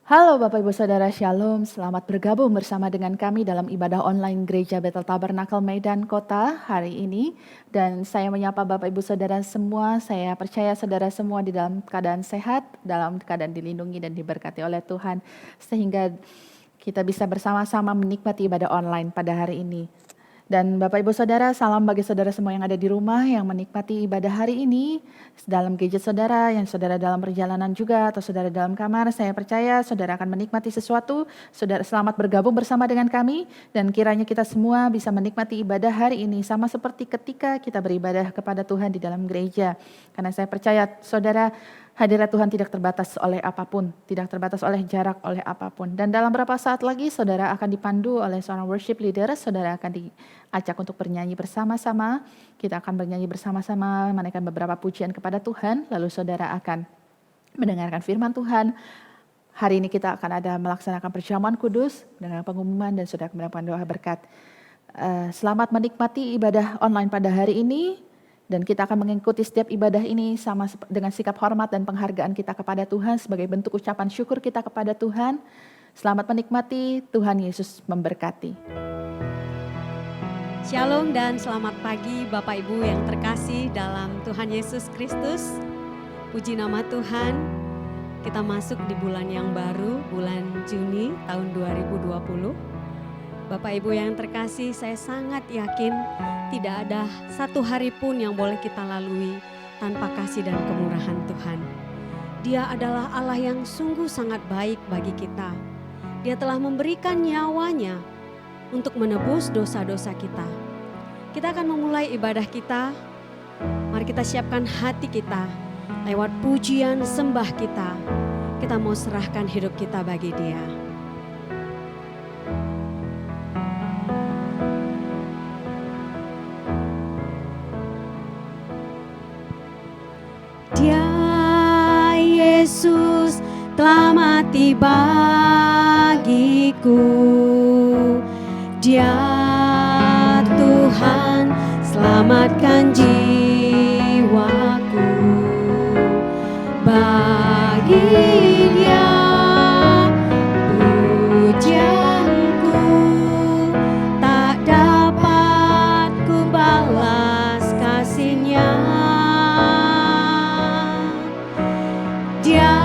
Halo Bapak Ibu Saudara Shalom, selamat bergabung bersama dengan kami dalam ibadah online Gereja Bethel Tabernakel Medan Kota hari ini. Dan saya menyapa Bapak Ibu Saudara semua, saya percaya saudara semua di dalam keadaan sehat, dalam keadaan dilindungi dan diberkati oleh Tuhan. Sehingga kita bisa bersama-sama menikmati ibadah online pada hari ini. Dan Bapak Ibu Saudara, salam bagi saudara semua yang ada di rumah yang menikmati ibadah hari ini. Dalam gadget saudara, yang saudara dalam perjalanan juga atau saudara dalam kamar, saya percaya saudara akan menikmati sesuatu. Saudara selamat bergabung bersama dengan kami dan kiranya kita semua bisa menikmati ibadah hari ini sama seperti ketika kita beribadah kepada Tuhan di dalam gereja. Karena saya percaya saudara, hadirat Tuhan tidak terbatas oleh apapun, tidak terbatas oleh jarak, oleh apapun. Dan dalam beberapa saat lagi saudara akan dipandu oleh seorang worship leader, saudara akan diajak untuk bernyanyi bersama-sama. Kita akan bernyanyi bersama-sama, menaikkan beberapa pujian kepada Tuhan, lalu saudara akan mendengarkan firman Tuhan. Hari ini kita akan ada melaksanakan perjamuan kudus dengan pengumuman dan saudara akan mendapatkan doa berkat. Selamat menikmati ibadah online pada hari ini. Dan kita akan mengikuti setiap ibadah ini sama dengan sikap hormat dan penghargaan kita kepada Tuhan sebagai bentuk ucapan syukur kita kepada Tuhan. Selamat menikmati, Tuhan Yesus memberkati. Shalom dan selamat pagi Bapak Ibu yang terkasih dalam Tuhan Yesus Kristus. Puji nama Tuhan, kita masuk di bulan yang baru, bulan Juni tahun 2020. Bapak Ibu yang terkasih, saya sangat yakin tidak ada satu hari pun yang boleh kita lalui tanpa kasih dan kemurahan Tuhan. Dia adalah Allah yang sungguh sangat baik bagi kita. Dia telah memberikan nyawanya untuk menebus dosa-dosa kita. Kita akan memulai ibadah kita. Mari kita siapkan hati kita lewat pujian sembah kita. Kita mau serahkan hidup kita bagi Dia. Dia Yesus telah mati bagiku. Dia Tuhan selamatkan jiwaku. Bagi Dia pujianku tak dapat ku balas kasih-Nya. Dia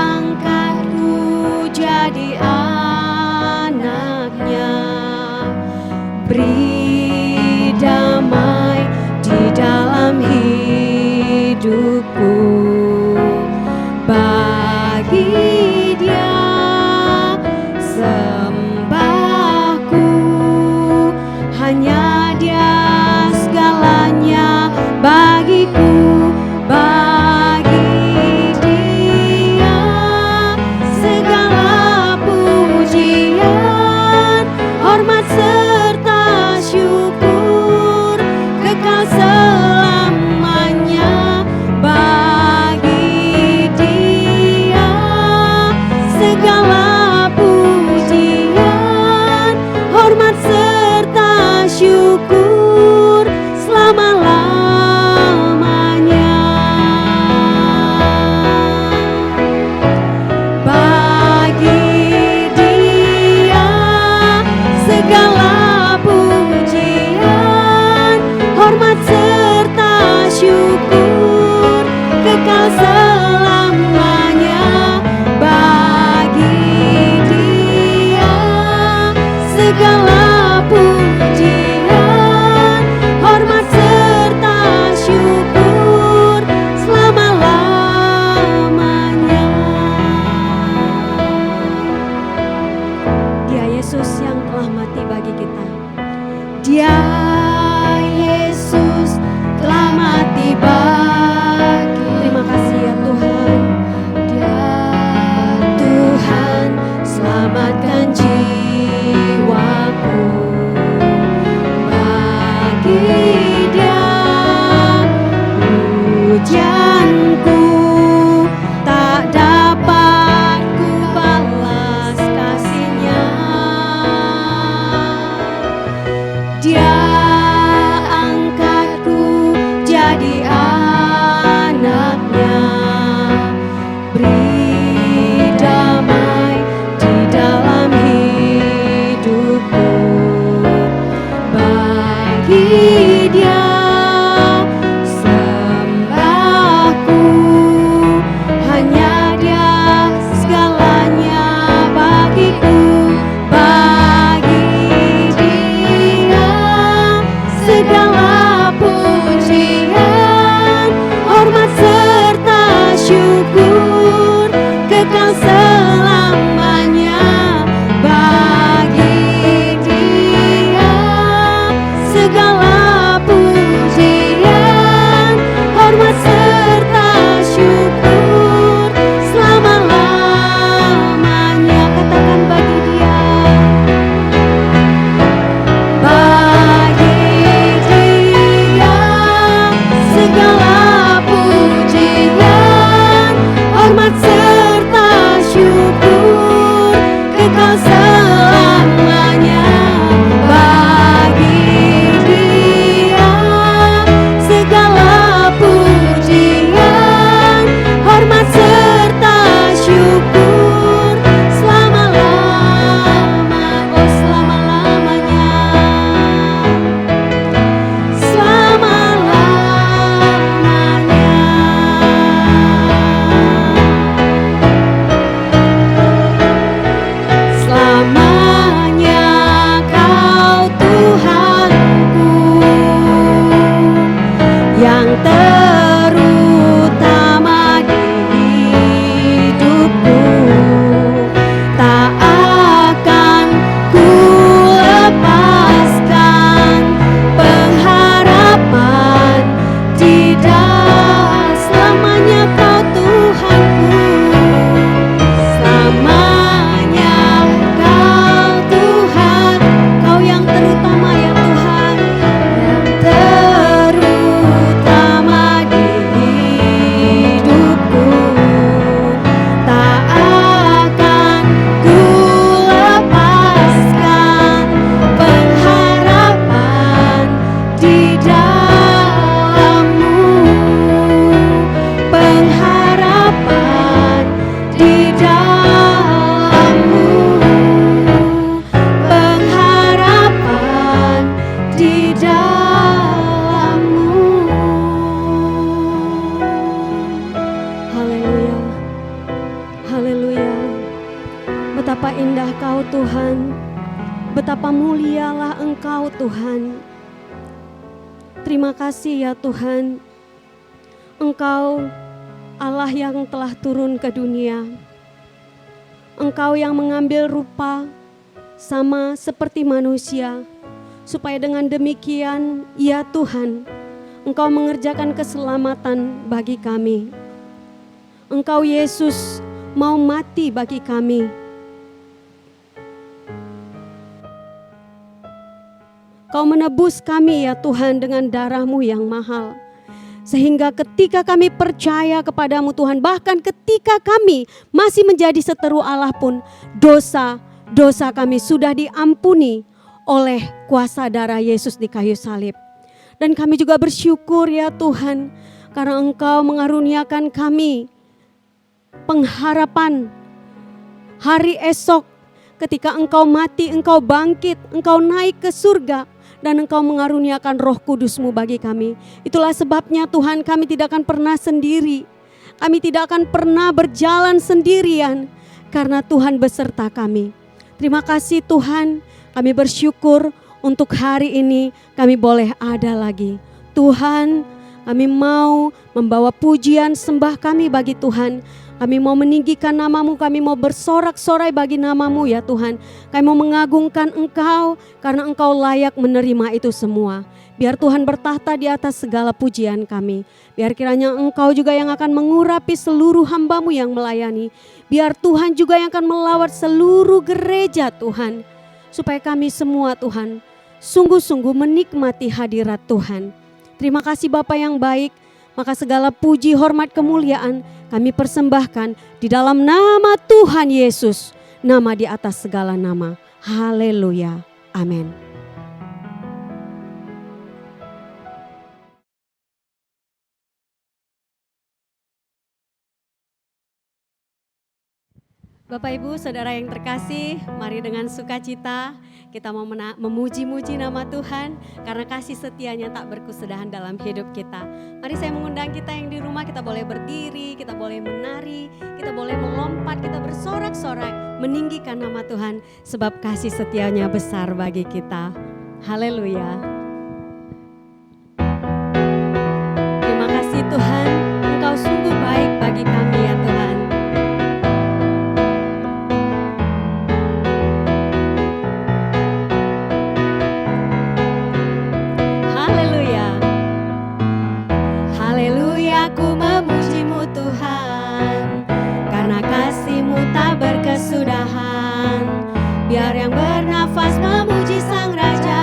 angkatku jadi anaknya, beri damai di dalam hidupku. Tuhan. Terima kasih ya Tuhan, Engkau Allah yang telah turun ke dunia. Engkau yang mengambil rupa sama seperti manusia, supaya dengan demikian, ya Tuhan, Engkau mengerjakan keselamatan bagi kami. Engkau Yesus mau mati bagi kami. Kau menebus kami ya Tuhan dengan darah-Mu yang mahal. Sehingga ketika kami percaya kepadamu Tuhan, bahkan ketika kami masih menjadi seteru Allah pun, dosa kami sudah diampuni oleh kuasa darah Yesus di kayu salib. Dan kami juga bersyukur ya Tuhan, karena Engkau mengaruniakan kami pengharapan hari esok ketika Engkau mati, Engkau bangkit, Engkau naik ke surga, dan Engkau mengaruniakan Roh Kudus-Mu bagi kami. Itulah sebabnya Tuhan, kami tidak akan pernah sendiri. Kami tidak akan pernah berjalan sendirian, karena Tuhan beserta kami. Terima kasih Tuhan, kami bersyukur untuk hari ini kami boleh ada lagi. Tuhan, kami mau membawa pujian sembah kami bagi Tuhan. Kami mau meninggikan nama-Mu, kami mau bersorak-sorai bagi nama-Mu ya Tuhan. Kami mau mengagungkan Engkau karena Engkau layak menerima itu semua. Biar Tuhan bertahta di atas segala pujian kami. Biar kiranya Engkau juga yang akan mengurapi seluruh hamba-Mu yang melayani. Biar Tuhan juga yang akan melawat seluruh gereja Tuhan. Supaya kami semua Tuhan sungguh-sungguh menikmati hadirat Tuhan. Terima kasih Bapa yang baik. Maka segala puji, hormat, kemuliaan kami persembahkan di dalam nama Tuhan Yesus, nama di atas segala nama. Haleluya. Amin. Bapak Ibu Saudara yang terkasih, mari dengan sukacita kita mau memuji-muji nama Tuhan karena kasih setianya tak berkesudahan dalam hidup kita. Mari saya mengundang kita yang di rumah, kita boleh berdiri, kita boleh menari, kita boleh melompat, kita bersorak-sorai meninggikan nama Tuhan sebab kasih setianya besar bagi kita. Haleluya. Terima kasih Tuhan, Engkau sungguh baik bagi kami ya Tuhan. Aku memuji-Mu Tuhan, karena kasih-Mu tak berkesudahan. Biar yang bernafas memuji Sang Raja,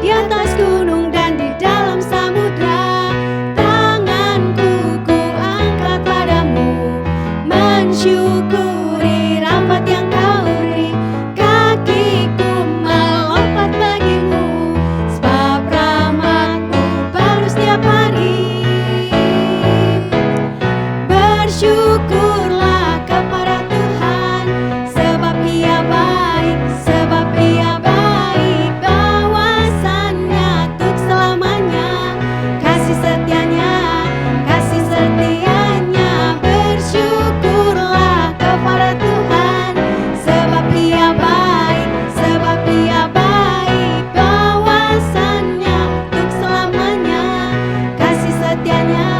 di atas gunung dan di dalam samudra. Tanganku ku angkat padamu, mensyukuri rahmat yang Kau beri. Kakiku melompat bagimu, sebab rahmat-Mu baru setiap hari. Syukurlah kepada Tuhan, sebab Ia baik, bawasannya untuk selamanya. Kasih setianya, bersyukurlah kepada Tuhan, sebab Ia baik, bawasannya untuk selamanya. Kasih setianya,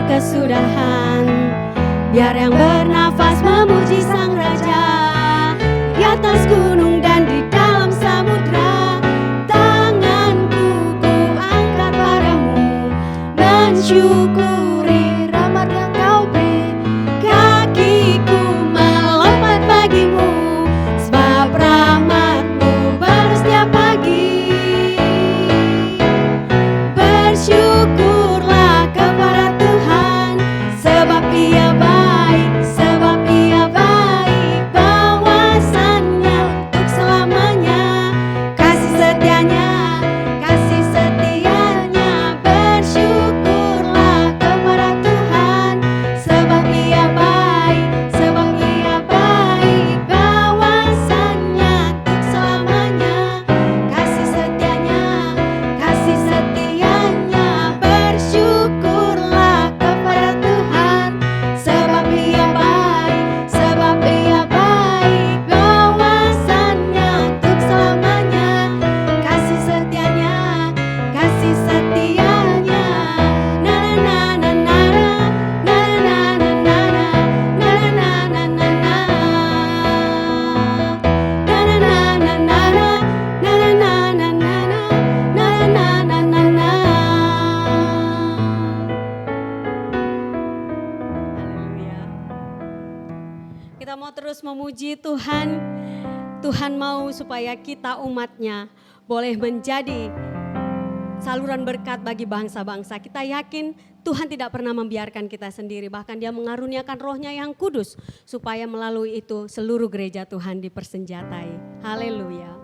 kesudahan. Biar yang bernafas memuji Sang Raja, di atas gunung dan di dalam samudra. Tanganku ku angkat padamu, mensyukuri rahmat yang Kau beri. Kakiku melompat bagimu, sebab rahmat-Mu baru setiap pagi. Bersyukurlah kepada Tuhan, sebab Ia baik, Kita mau terus memuji Tuhan. Tuhan mau supaya kita umatnya boleh menjadi saluran berkat bagi bangsa-bangsa. Kita yakin Tuhan tidak pernah membiarkan kita sendiri. Bahkan Dia mengaruniakan Roh-Nya yang kudus supaya melalui itu seluruh gereja Tuhan dipersenjatai. Haleluya.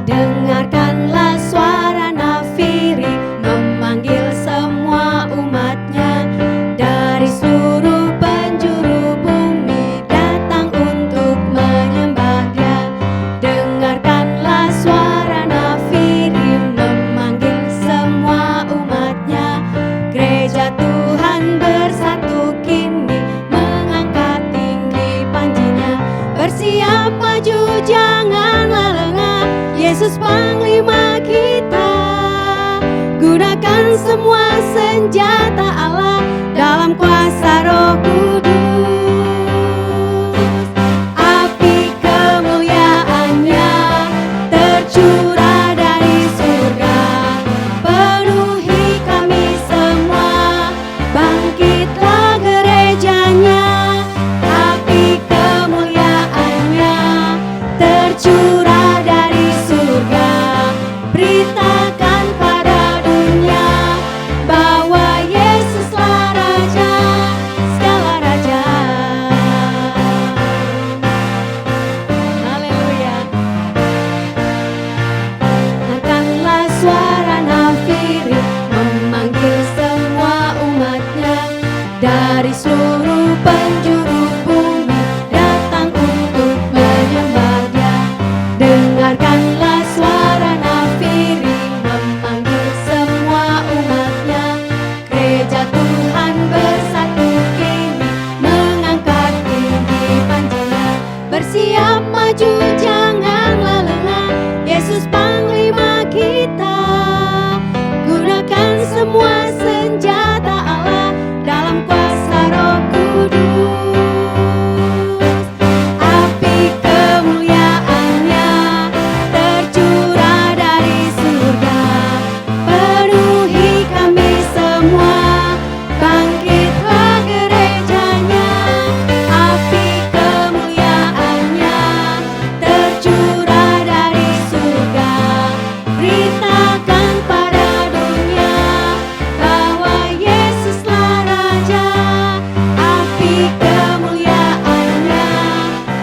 Dengarkanlah suara nafiri memanggil semua umatnya dari seluruh penjuru bumi datang untuk menyembah Dia. Dengarkanlah suara nafiri memanggil semua umatnya. Gereja Tuhan bersatu kini mengangkat tinggi panjinya. Bersiap maju janganlah lengah, Yesus Panglima kita. Gunakan semua senjata Allah dalam kuasa Roh Kudus. Api kemuliaan-Nya tercurah dari surga, penuhi kami semua. Bangkitlah gerejanya. Api kemuliaan-Nya tercurah dari surga. Beritakan pada dunia bahwa Yesuslah Raja, segala raja. Haleluya. Angkatlah suara nafiri memanggil semua umatnya dari seluruh penjuru bumi datang untuk menyembah Dia. Dengarkanlah suara nafiri memanggil semua umatnya. Gereja Tuhan bersatu kini mengangkat tinggi panjinya. Bersiap maju janganlah lengah, Yesus Panglima kita. Gunakan semua senjata Allah dalam kuasa Roh Kudus. Api kemuliaan-Nya tercurah dari surga, penuhi kami semua. Bangkitlah gerejanya. Api kemuliaan-Nya tercurah dari surga. Beritakan pada dunia bahwa Yesuslah Raja. Api kemuliaan-Nya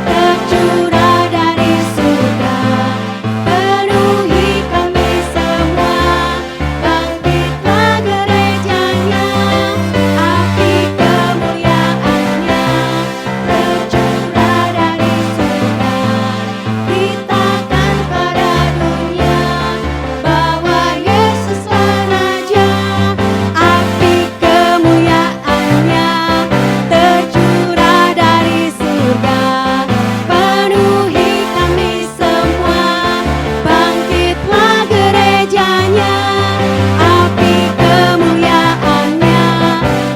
tercurah dari surga, penuhi kami semua. Bangkitlah gerejanya. Api kemuliaan-Nya tercurah dari surga. Beritakan pada dunia bahwa Yesuslah Raja. Api kemuliaan-Nya tercurah dari surga, penuhi kami semua. Bangkitlah gerejanya. Api kemuliaan-Nya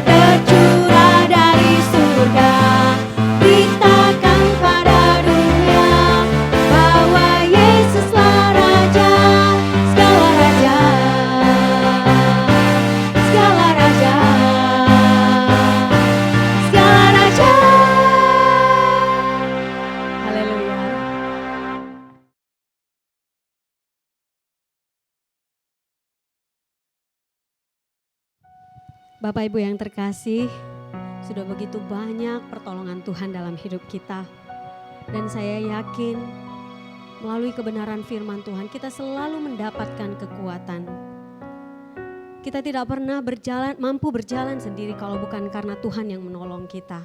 tercurah dari surga. Beritakan pada dunia bahwa Yesuslah Raja, segala raja, segala raja, segala raja. Haleluya. Bapak Ibu yang terkasih, sudah begitu banyak pertolongan Tuhan dalam hidup kita. Dan saya yakin melalui kebenaran firman Tuhan kita selalu mendapatkan kekuatan. Kita tidak pernah mampu berjalan sendiri kalau bukan karena Tuhan yang menolong kita.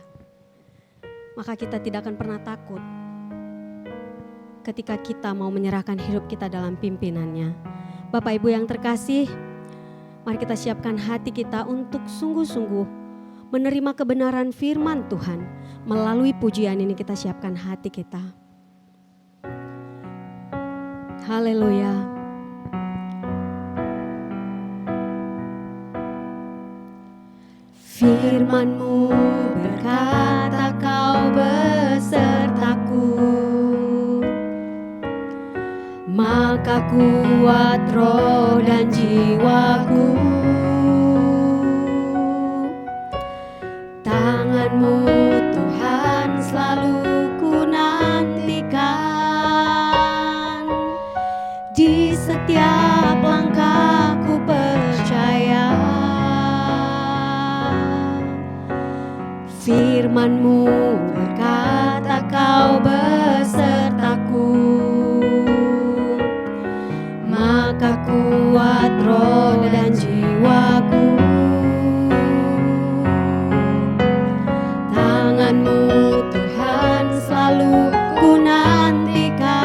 Maka kita tidak akan pernah takut ketika kita mau menyerahkan hidup kita dalam pimpinannya. Bapak Ibu yang terkasih, mari kita siapkan hati kita untuk sungguh-sungguh menerima kebenaran firman Tuhan. Melalui pujian ini kita siapkan hati kita. Haleluya. Firman-Mu berkata kau maka kuat roh dan jiwaku. Tangan-Mu Tuhan selalu ku nantikan, di setiap langkah ku percaya. Firman-Mu berkata Kau besertaku, maka kuat roh dan jiwaku. Tangan-Mu Tuhan selalu ku nantikan,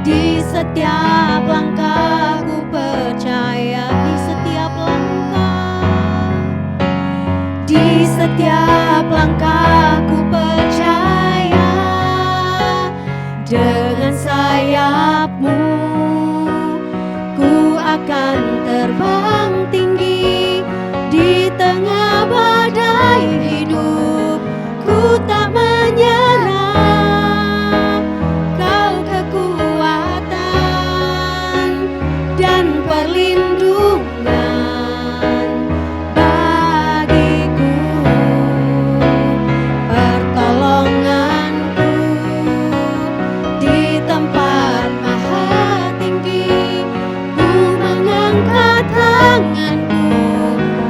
di setiap langkah ku percaya. Di setiap langkah, di setiap langkah ku percaya. Dengan sayap-Mu ku akan terbang tinggi, di tengah badai hidup ku tak menyerah. Kau kekuatan dan perlindungan bagiku, pertolonganku di tempat maha tinggi. Ku mengangkat tanganku,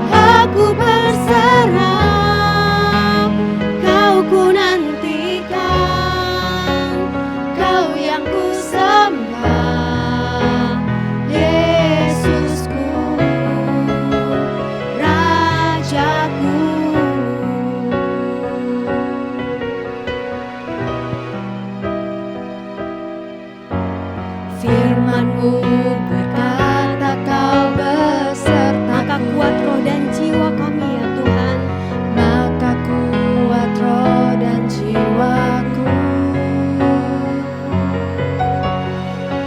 aku berserah. Kau ku nantikan, Kau yang ku sembah. Yesusku, Rajaku. Firman-Mu berkata Kau beserta, maka kuat roh dan jiwa kami ya Tuhan. Maka kuat roh dan jiwaku.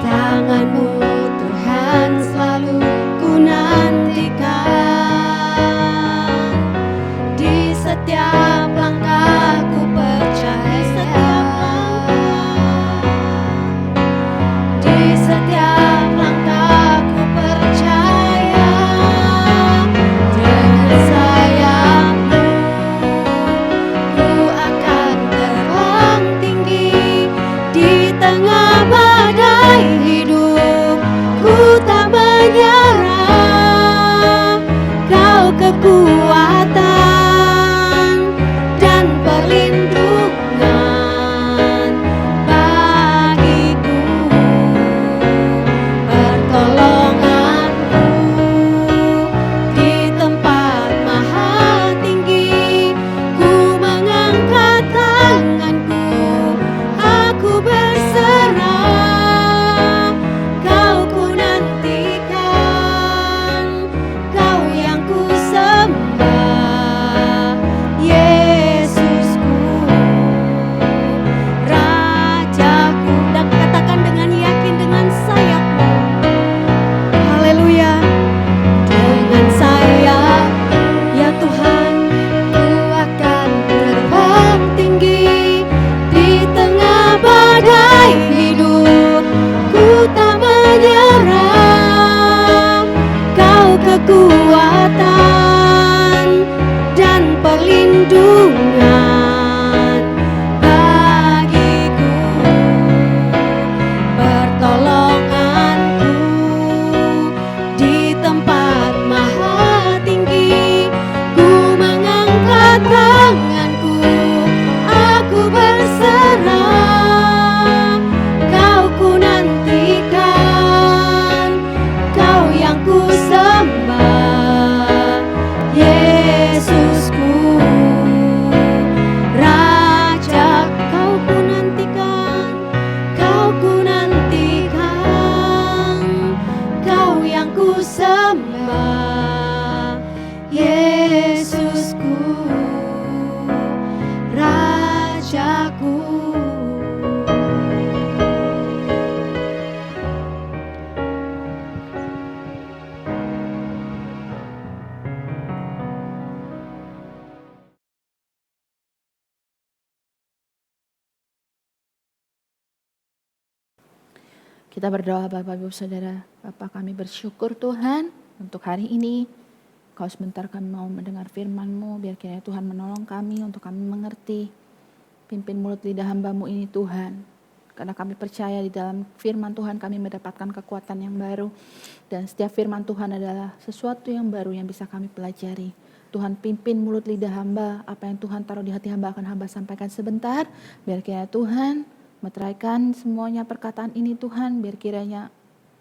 Tangan-Mu Tuhan selalu ku nantikan, di setiap langkah ku percaya. Di setiap langkah ku percaya. Dengan sayap-Mu ku akan terbang tinggi, di tengah badai hidup ku tak menyerah. Kau kekuatan dan perlindungan bagiku, pertolonganku di tempat maha tinggi. Ku mengangkat tanganku, aku berserah. Kau ku nantikan, Kau yang ku sembah. Yesusku, Rajaku. Dan katakan dengan yakin, dengan sayap-Mu. Haleluya. Dengan sayap ya Tuhan, ku akan terbang tinggi, di tengah badai hidup ku tak menyerah. Kau kekuatan dan perlindungan bagiku, pertolonganku di tempat maha tinggi. Ku mengangkat tanganku, aku berserah. Kau ku nantikan, Kau yang ku sembah. Yesusku, Raja. Kau ku nantikan, Kau ku nantikan, Kau yang ku sembah. Yesusku, Rajaku. Kita berdoa Bapak Ibu Saudara. Bapak, kami bersyukur Tuhan untuk hari ini. Kau sebentar kami mau mendengar firman-Mu, biar kiranya Tuhan menolong kami untuk kami mengerti. Pimpin mulut lidah hamba-Mu ini Tuhan. Karena kami percaya di dalam firman Tuhan kami mendapatkan kekuatan yang baru. Dan setiap firman Tuhan adalah sesuatu yang baru yang bisa kami pelajari. Tuhan pimpin mulut lidah hamba, apa yang Tuhan taruh di hati hamba akan hamba sampaikan sebentar. Biar kiranya Tuhan meteraikan semuanya perkataan ini Tuhan, biar kiranya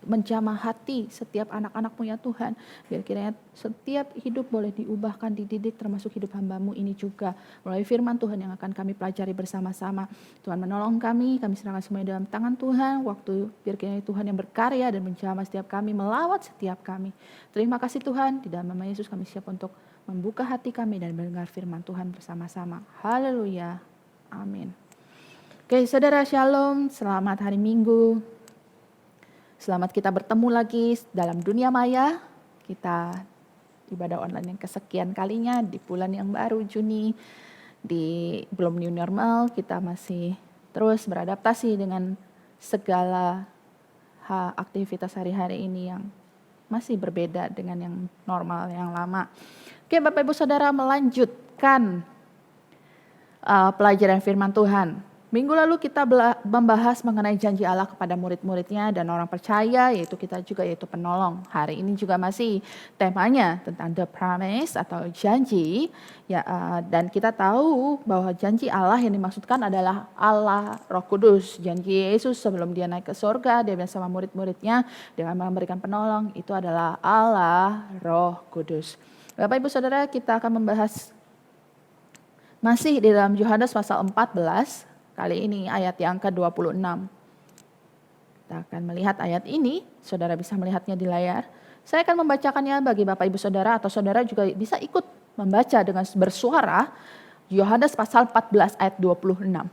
menjamah hati setiap anak-anak-Mu ya Tuhan. Biar kiranya setiap hidup boleh diubahkan, dididik, termasuk hidup hamba-Mu ini juga. Melalui firman Tuhan yang akan kami pelajari bersama-sama. Tuhan menolong kami serahkan semuanya dalam tangan Tuhan. Waktu biar kiranya Tuhan yang berkarya dan menjamah setiap kami, melawat setiap kami. Terima kasih Tuhan, di dalam nama Yesus kami siap untuk membuka hati kami dan mendengar firman Tuhan bersama-sama. Haleluya. Amin. Oke, saudara shalom, selamat hari Minggu. Selamat kita bertemu lagi dalam dunia maya. Kita ibadah online yang kesekian kalinya di bulan yang baru Juni. Belum new normal, kita masih terus beradaptasi dengan segala aktivitas hari-hari ini yang masih berbeda dengan yang normal, yang lama. Oke, Bapak Ibu Saudara, melanjutkan pelajaran firman Tuhan. Minggu lalu kita membahas mengenai janji Allah kepada murid-muridnya dan orang percaya, yaitu penolong. Hari ini juga masih temanya tentang the promise atau janji. Ya, dan kita tahu bahwa janji Allah yang dimaksudkan adalah Allah Roh Kudus. Janji Yesus sebelum dia naik ke surga, dia bilang sama murid-muridnya dengan memberikan penolong, itu adalah Allah Roh Kudus. Bapak Ibu Saudara, kita akan membahas masih di dalam Yohanes pasal 14. Kali ini ayat yang ke-26. Kita akan melihat ayat ini, saudara bisa melihatnya di layar. Saya akan membacakannya bagi Bapak Ibu Saudara atau saudara juga bisa ikut membaca dengan bersuara. Yohanes pasal 14 ayat 26.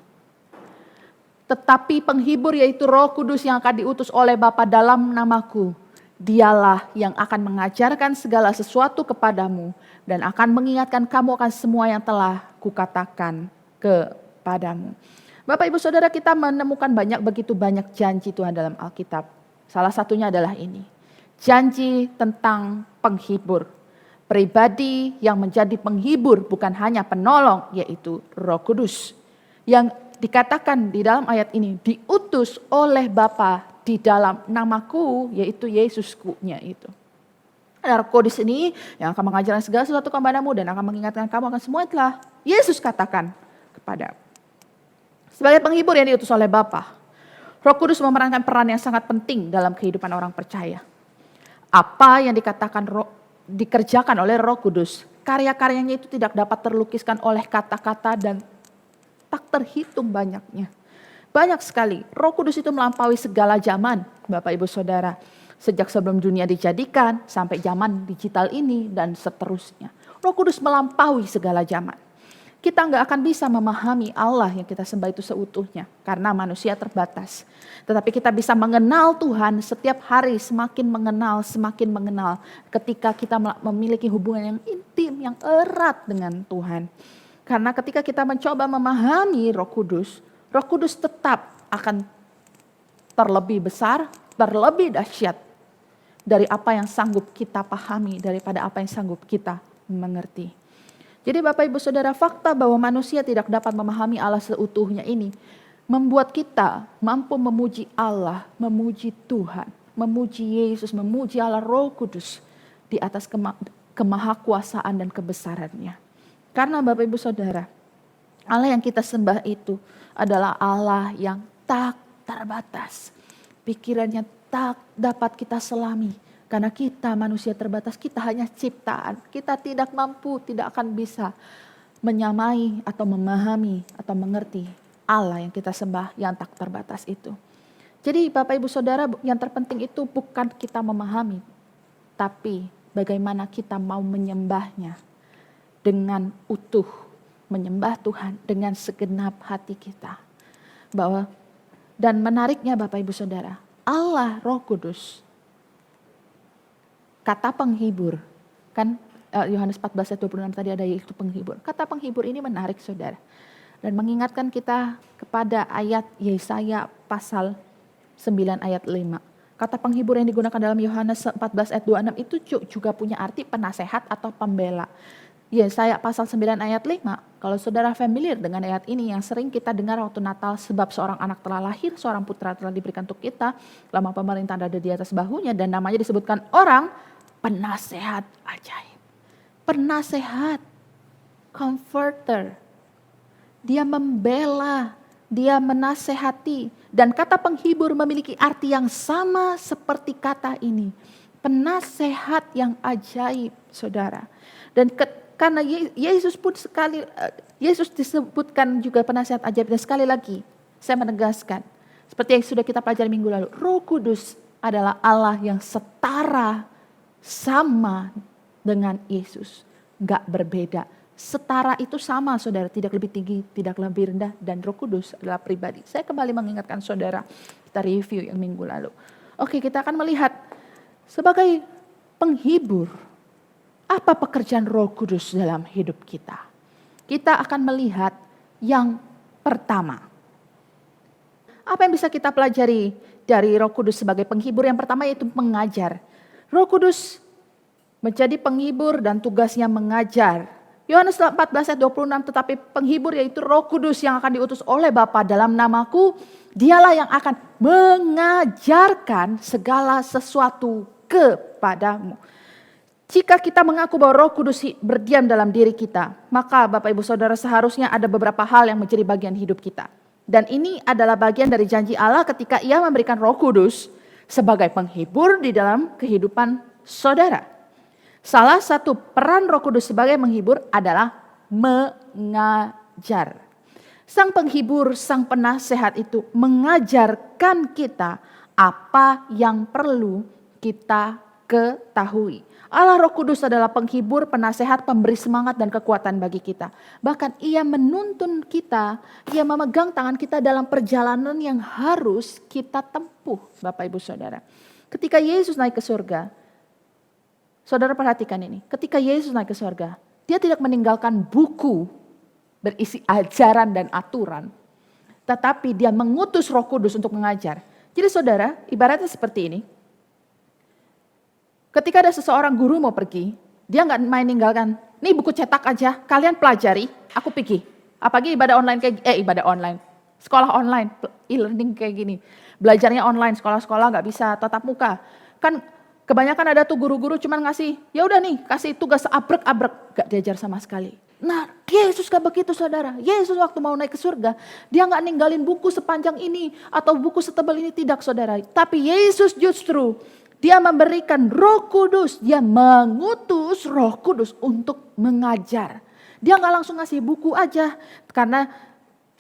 Tetapi penghibur yaitu Roh Kudus yang akan diutus oleh Bapa dalam namaku. Dialah yang akan mengajarkan segala sesuatu kepadamu dan akan mengingatkan kamu akan semua yang telah kukatakan kepadamu. Bapak Ibu Saudara, kita menemukan begitu banyak janji Tuhan dalam Alkitab. Salah satunya adalah ini. Janji tentang penghibur. Pribadi yang menjadi penghibur bukan hanya penolong, yaitu Roh Kudus. Yang dikatakan di dalam ayat ini, diutus oleh Bapa di dalam namaku, yaitu Yesusku-nya itu. Ada Roh Kudus ini yang akan mengajarkan segala sesuatu kepadamu dan akan mengingatkan kamu akan semua yang telah Yesus katakan kepadamu. Sebagai penghibur yang diutus oleh Bapa, Roh Kudus memerankan peran yang sangat penting dalam kehidupan orang percaya. Apa yang dikerjakan oleh Roh Kudus, karya-karyanya itu tidak dapat terlukiskan oleh kata-kata dan tak terhitung banyaknya. Banyak sekali, Roh Kudus itu melampaui segala zaman, Bapak Ibu Saudara. Sejak sebelum dunia dijadikan, sampai zaman digital ini dan seterusnya. Roh Kudus melampaui segala zaman. Kita nggak akan bisa memahami Allah yang kita sembah itu seutuhnya karena manusia terbatas. Tetapi kita bisa mengenal Tuhan setiap hari, semakin mengenal ketika kita memiliki hubungan yang intim, yang erat dengan Tuhan. Karena ketika kita mencoba memahami Roh Kudus tetap akan terlebih besar, terlebih dahsyat dari apa yang sanggup kita pahami, daripada apa yang sanggup kita mengerti. Jadi Bapak Ibu Saudara, fakta bahwa manusia tidak dapat memahami Allah seutuhnya ini membuat kita mampu memuji Allah, memuji Tuhan, memuji Yesus, memuji Allah Roh Kudus di atas kemahakuasaan dan kebesarannya. Karena Bapak Ibu Saudara, Allah yang kita sembah itu adalah Allah yang tak terbatas. Pikirannya tak dapat kita selami. Karena kita manusia terbatas, kita hanya ciptaan. Kita tidak mampu, tidak akan bisa menyamai atau memahami atau mengerti Allah yang kita sembah yang tak terbatas itu. Jadi Bapak Ibu Saudara, yang terpenting itu bukan kita memahami, tapi bagaimana kita mau menyembahnya dengan utuh, menyembah Tuhan dengan segenap hati kita. Dan menariknya Bapak Ibu Saudara, Allah Roh Kudus, kata penghibur, kan Yohanes 14 ayat 26 tadi ada yaitu penghibur. Kata penghibur ini menarik saudara. Dan mengingatkan kita kepada ayat Yesaya pasal 9 ayat 5. Kata penghibur yang digunakan dalam Yohanes 14 ayat 26 itu juga punya arti penasehat atau pembela. Yesaya pasal 9 ayat 5, kalau saudara familiar dengan ayat ini yang sering kita dengar waktu Natal, sebab seorang anak telah lahir, seorang putra telah diberikan untuk kita, lama pemerintahan ada di atas bahunya, dan namanya disebutkan orang penasehat ajaib. Penasehat, comforter, dia membela, dia menasehati. Dan kata penghibur memiliki arti yang sama seperti kata ini. Penasehat yang ajaib, saudara. Dan karena Yesus pun Yesus disebutkan juga penasehat ajaib. Dan sekali lagi, saya menegaskan, seperti yang sudah kita pelajari minggu lalu, Roh Kudus adalah Allah yang setara sama dengan Yesus. Enggak berbeda. Setara itu sama, saudara, tidak lebih tinggi, tidak lebih rendah, dan Roh Kudus adalah pribadi. Saya kembali mengingatkan saudara, kita review yang minggu lalu. Oke, kita akan melihat sebagai penghibur, apa pekerjaan Roh Kudus dalam hidup kita. Kita akan melihat yang pertama. Apa yang bisa kita pelajari dari Roh Kudus sebagai penghibur? Yang pertama yaitu mengajar. Roh Kudus menjadi penghibur dan tugasnya mengajar. Yohanes 14 ayat 26, tetapi penghibur yaitu Roh Kudus yang akan diutus oleh Bapa dalam namaku, dialah yang akan mengajarkan segala sesuatu kepadamu. Jika kita mengaku bahwa Roh Kudus berdiam dalam diri kita, maka Bapak Ibu Saudara seharusnya ada beberapa hal yang menjadi bagian hidup kita. Dan ini adalah bagian dari janji Allah ketika Ia memberikan Roh Kudus sebagai penghibur di dalam kehidupan saudara. Salah satu peran Roh Kudus sebagai menghibur adalah mengajar. Sang penghibur, sang penasehat itu mengajarkan kita apa yang perlu kita ketahui. Allah Roh Kudus adalah penghibur, penasehat, pemberi semangat dan kekuatan bagi kita. Bahkan Ia menuntun kita, Ia memegang tangan kita dalam perjalanan yang harus kita tempuh, Bapak Ibu Saudara. Ketika Yesus naik ke surga, saudara perhatikan ini, ketika Yesus naik ke surga, Dia tidak meninggalkan buku berisi ajaran dan aturan, tetapi Dia mengutus Roh Kudus untuk mengajar. Jadi saudara, ibaratnya seperti ini. Ketika ada seseorang guru mau pergi, dia nggak main ninggalkan, nih buku cetak aja, kalian pelajari, aku pergi. Apalagi ibadah online sekolah online, e-learning kayak gini. Belajarnya online, sekolah-sekolah nggak bisa tatap muka. Kan kebanyakan ada tuh guru-guru cuman ngasih, ya udah nih kasih tugas abrek-abrek, nggak diajar sama sekali. Nah, Yesus gak begitu saudara. Yesus waktu mau naik ke surga, Dia gak ninggalin buku sepanjang ini atau buku setebal ini, tidak saudara. Tapi Yesus justru Dia memberikan Roh Kudus, Dia mengutus Roh Kudus untuk mengajar. Dia gak langsung ngasih buku aja, karena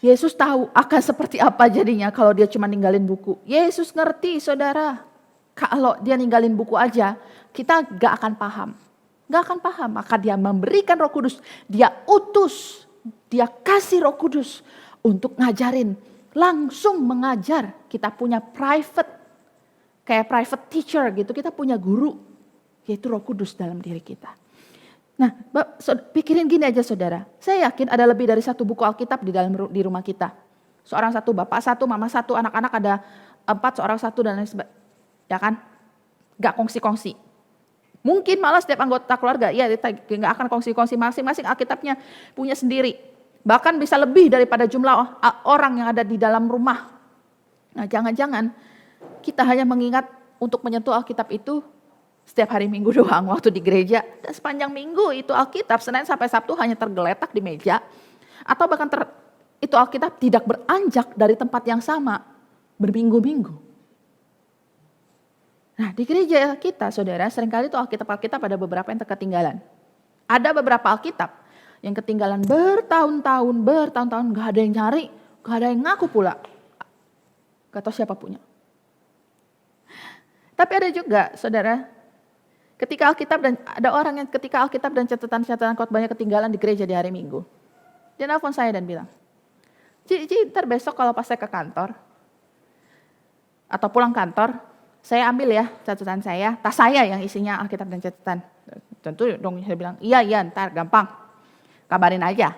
Yesus tahu akan seperti apa jadinya kalau Dia cuma ninggalin buku. Yesus ngerti saudara, kalau Dia ninggalin buku aja, kita gak akan paham. Gak akan paham, maka Dia memberikan Roh Kudus, Dia utus, Dia kasih Roh Kudus untuk ngajarin, langsung mengajar. Kita punya kayak private teacher gitu, kita punya guru, yaitu Roh Kudus dalam diri kita. Nah, pikirin gini aja saudara, saya yakin ada lebih dari satu buku Alkitab di rumah kita. Seorang satu, bapak satu, mama satu, anak-anak ada 4, seorang satu dan lain sebagainya. Ya kan? Gak kongsi-kongsi. Mungkin malah setiap anggota keluarga, ya gak akan kongsi-kongsi, masing-masing Alkitabnya punya sendiri. Bahkan bisa lebih daripada jumlah orang yang ada di dalam rumah. Nah, jangan-jangan kita hanya mengingat untuk menyentuh Alkitab itu setiap hari Minggu doang waktu di gereja. Dan sepanjang minggu itu Alkitab, Senin sampai Sabtu hanya tergeletak di meja. Atau bahkan itu Alkitab tidak beranjak dari tempat yang sama berminggu-minggu. Nah, di gereja kita saudara, seringkali itu Alkitab ada beberapa yang ketinggalan. Ada beberapa Alkitab yang ketinggalan bertahun-tahun, gak ada yang nyari, gak ada yang ngaku pula. Gak tahu siapa punya. Tapi ada juga saudara, ketika ada orang yang ketika Alkitab dan catatan-catatan khotbahnya ketinggalan di gereja di hari Minggu. Dia nelfon saya dan bilang, Ci, ntar besok kalau pas saya ke kantor, atau pulang kantor, saya ambil ya catatan saya, tas saya yang isinya Alkitab dan catatan. Tentu dong saya bilang, iya ntar gampang, kabarin aja.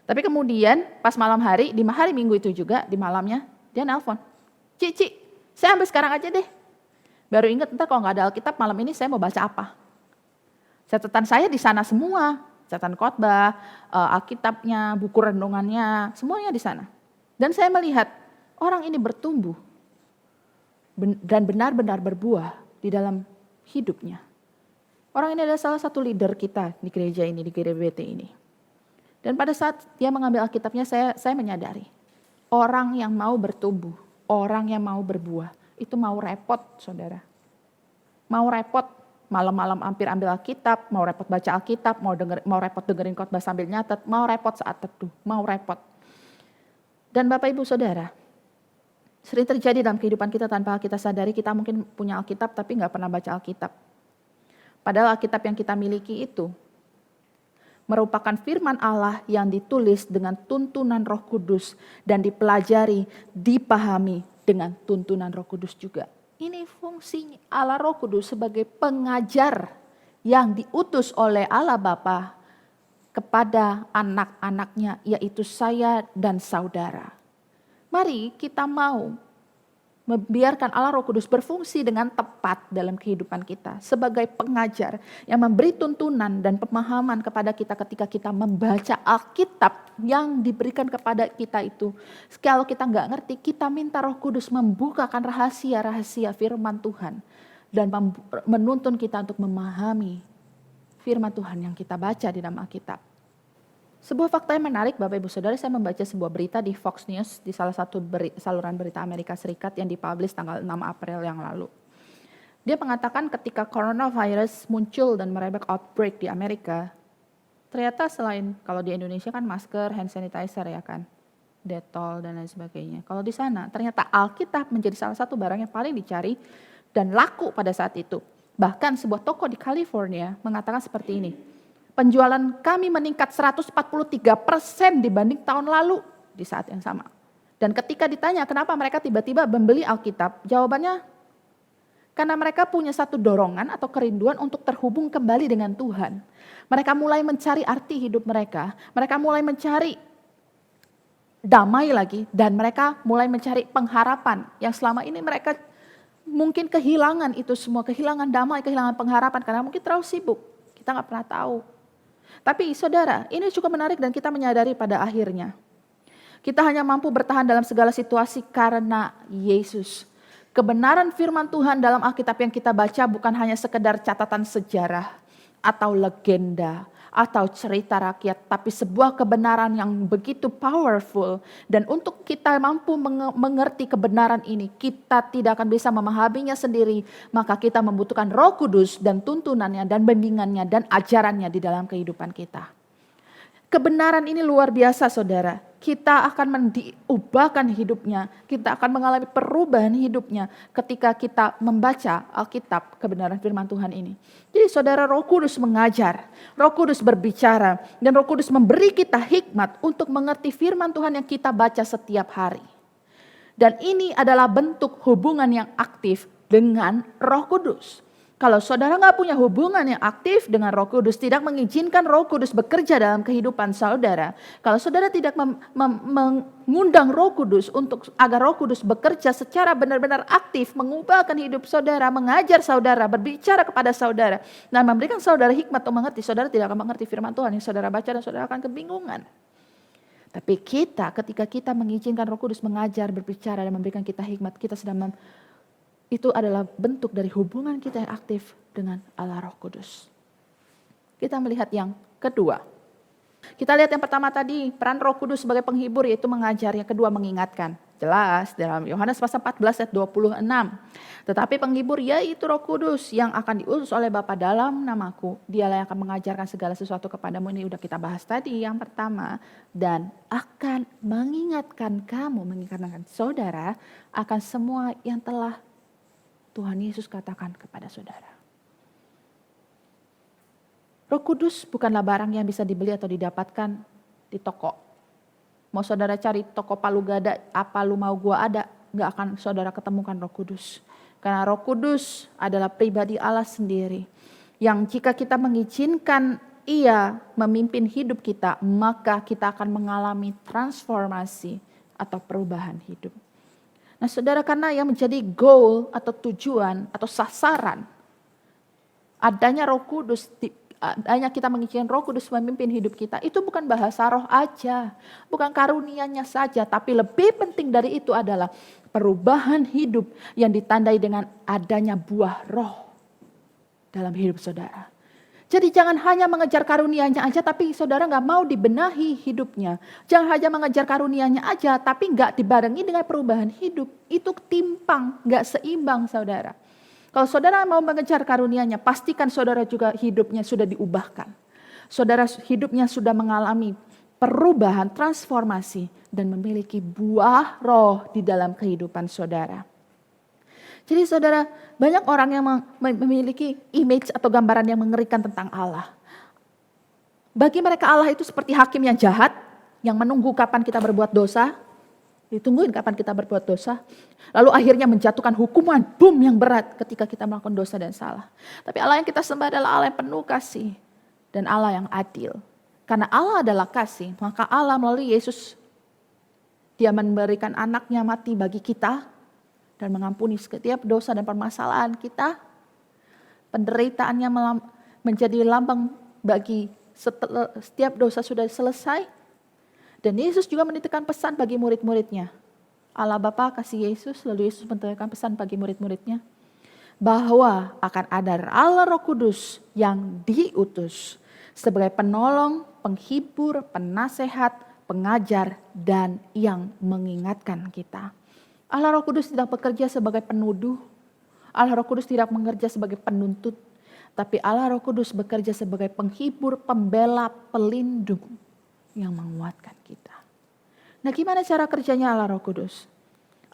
Tapi kemudian pas malam hari, di hari Minggu itu juga, di malamnya dia nelpon. Ci, saya ambil sekarang aja deh. Baru ingat ntar kalau nggak ada Alkitab malam ini saya mau baca apa. Catatan saya di sana semua. Catatan khotbah, Alkitabnya, buku renungannya, semuanya di sana. Dan saya melihat orang ini bertumbuh dan benar-benar berbuah di dalam hidupnya. Orang ini adalah salah satu leader kita di gereja ini, di GBT ini. Dan pada saat dia mengambil Alkitabnya, saya menyadari. Orang yang mau bertumbuh, orang yang mau berbuah, itu mau repot, saudara. Mau repot, malam-malam hampir ambil Alkitab, mau repot baca Alkitab, mau repot dengerin khotbah sambil nyatet, mau repot saat teduh, mau repot. Dan Bapak Ibu Saudara, sering terjadi dalam kehidupan kita tanpa kita sadari, kita mungkin punya Alkitab tapi nggak pernah baca Alkitab. Padahal Alkitab yang kita miliki itu merupakan firman Allah yang ditulis dengan tuntunan Roh Kudus dan dipelajari, dipahami dengan tuntunan Roh Kudus juga. Ini fungsi Allah Roh Kudus sebagai pengajar yang diutus oleh Allah Bapa kepada anak-anaknya, yaitu saya dan saudara. Mari kita mau membiarkan Allah Roh Kudus berfungsi dengan tepat dalam kehidupan kita sebagai pengajar yang memberi tuntunan dan pemahaman kepada kita ketika kita membaca Alkitab yang diberikan kepada kita itu. Kalau kita nggak ngerti, kita minta Roh Kudus membukakan rahasia-rahasia firman Tuhan dan menuntun kita untuk memahami firman Tuhan yang kita baca di dalam Alkitab. Sebuah fakta yang menarik Bapak Ibu Saudara, saya membaca sebuah berita di Fox News, di salah satu saluran berita Amerika Serikat yang dipublish tanggal 6 April yang lalu. Dia mengatakan ketika coronavirus muncul dan merebak outbreak di Amerika, ternyata selain kalau di Indonesia kan masker, hand sanitizer ya kan, Dettol dan lain sebagainya. Kalau di sana ternyata Alkitab menjadi salah satu barang yang paling dicari dan laku pada saat itu. Bahkan sebuah toko di California mengatakan seperti ini. Penjualan kami meningkat 143% dibanding tahun lalu di saat yang sama. Dan ketika ditanya kenapa mereka tiba-tiba membeli Alkitab, jawabannya karena mereka punya satu dorongan atau kerinduan untuk terhubung kembali dengan Tuhan. Mereka mulai mencari arti hidup mereka mulai mencari damai lagi, dan mereka mulai mencari pengharapan yang selama ini mereka mungkin kehilangan itu semua, kehilangan damai, kehilangan pengharapan karena mungkin terlalu sibuk, kita nggak pernah tahu. Tapi saudara, ini cukup menarik dan kita menyadari pada akhirnya kita hanya mampu bertahan dalam segala situasi karena Yesus. Kebenaran firman Tuhan dalam Alkitab yang kita baca bukan hanya sekedar catatan sejarah atau legenda atau cerita rakyat, tapi sebuah kebenaran yang begitu powerful. Dan untuk kita mampu mengerti kebenaran ini, kita tidak akan bisa memahaminya sendiri, maka kita membutuhkan Roh Kudus dan tuntunannya dan bimbingannya dan ajarannya di dalam kehidupan kita. Kebenaran ini luar biasa saudara. Kita akan diubahkan hidupnya, kita akan mengalami perubahan hidupnya ketika kita membaca Alkitab, kebenaran firman Tuhan ini. Jadi saudara, Roh Kudus mengajar, Roh Kudus berbicara, dan Roh Kudus memberi kita hikmat untuk mengerti firman Tuhan yang kita baca setiap hari. Dan ini adalah bentuk hubungan yang aktif dengan Roh Kudus. Kalau saudara nggak punya hubungan yang aktif dengan Roh Kudus, tidak mengizinkan Roh Kudus bekerja dalam kehidupan saudara, kalau saudara tidak mengundang Roh Kudus agar Roh Kudus bekerja secara benar-benar aktif, mengubahkan hidup saudara, mengajar saudara, berbicara kepada saudara, dan memberikan saudara hikmat untuk mengerti, saudara tidak akan mengerti firman Tuhan yang saudara baca dan saudara akan kebingungan. Tapi ketika kita mengizinkan Roh Kudus mengajar, berbicara, dan memberikan kita hikmat, kita sedang itu adalah bentuk dari hubungan kita yang aktif dengan Allah Roh Kudus. Kita melihat yang kedua. Kita lihat yang pertama tadi, peran Roh Kudus sebagai penghibur, yaitu mengajar. Yang kedua, mengingatkan. Jelas dalam Yohanes pasal 14 ayat 26. Tetapi penghibur yaitu Roh Kudus yang akan diutus oleh Bapa dalam namaku. Dialah yang akan mengajarkan segala sesuatu kepadamu. Ini udah kita bahas tadi yang pertama. Dan akan mengingatkan saudara akan semua yang telah Tuhan Yesus katakan kepada saudara. Roh Kudus bukanlah barang yang bisa dibeli atau didapatkan di toko. Mau saudara cari toko palu gada, apa lu mau gua ada, gak akan saudara ketemukan Roh Kudus. Karena Roh Kudus adalah pribadi Allah sendiri. Yang jika kita mengizinkan Ia memimpin hidup kita, maka kita akan mengalami transformasi atau perubahan hidup. Nah saudara, karena yang menjadi goal atau tujuan atau sasaran adanya Roh Kudus, adanya kita mengizinkan Roh Kudus memimpin hidup kita, itu bukan bahasa roh aja, bukan karunia-Nya saja, tapi lebih penting dari itu adalah perubahan hidup yang ditandai dengan adanya buah roh dalam hidup saudara. Jadi jangan hanya mengejar karunia-Nya aja, tapi saudara nggak mau dibenahi hidupnya. Jangan hanya mengejar karunia-Nya aja, tapi nggak dibarengi dengan perubahan hidup. Itu timpang, nggak seimbang saudara. Kalau saudara mau mengejar karunia-Nya, pastikan saudara juga hidupnya sudah diubahkan. Saudara hidupnya sudah mengalami perubahan, transformasi, dan memiliki buah roh di dalam kehidupan saudara. Jadi saudara, banyak orang yang memiliki image atau gambaran yang mengerikan tentang Allah. Bagi mereka Allah itu seperti hakim yang jahat, yang menunggu kapan kita berbuat dosa, ditungguin kapan kita berbuat dosa, lalu akhirnya menjatuhkan hukuman, boom, yang berat ketika kita melakukan dosa dan salah. Tapi Allah yang kita sembah adalah Allah yang penuh kasih dan Allah yang adil. Karena Allah adalah kasih, maka Allah melalui Yesus, Dia memberikan anaknya mati bagi kita, dan mengampuni setiap dosa dan permasalahan kita. Penderitaannya menjadi lambang bagi setiap dosa sudah selesai. Dan Yesus juga menitipkan pesan bagi murid-muridnya. Allah Bapa kasih Yesus, lalu Yesus menitipkan pesan bagi murid-muridnya, bahwa akan ada Allah Roh Kudus yang diutus sebagai penolong, penghibur, penasehat, pengajar, dan yang mengingatkan kita. Allah Roh Kudus tidak bekerja sebagai penuduh, Allah Roh Kudus tidak bekerja sebagai penuntut, tapi Allah Roh Kudus bekerja sebagai penghibur, pembela, pelindung yang menguatkan kita. Nah, gimana cara kerjanya Allah Roh Kudus?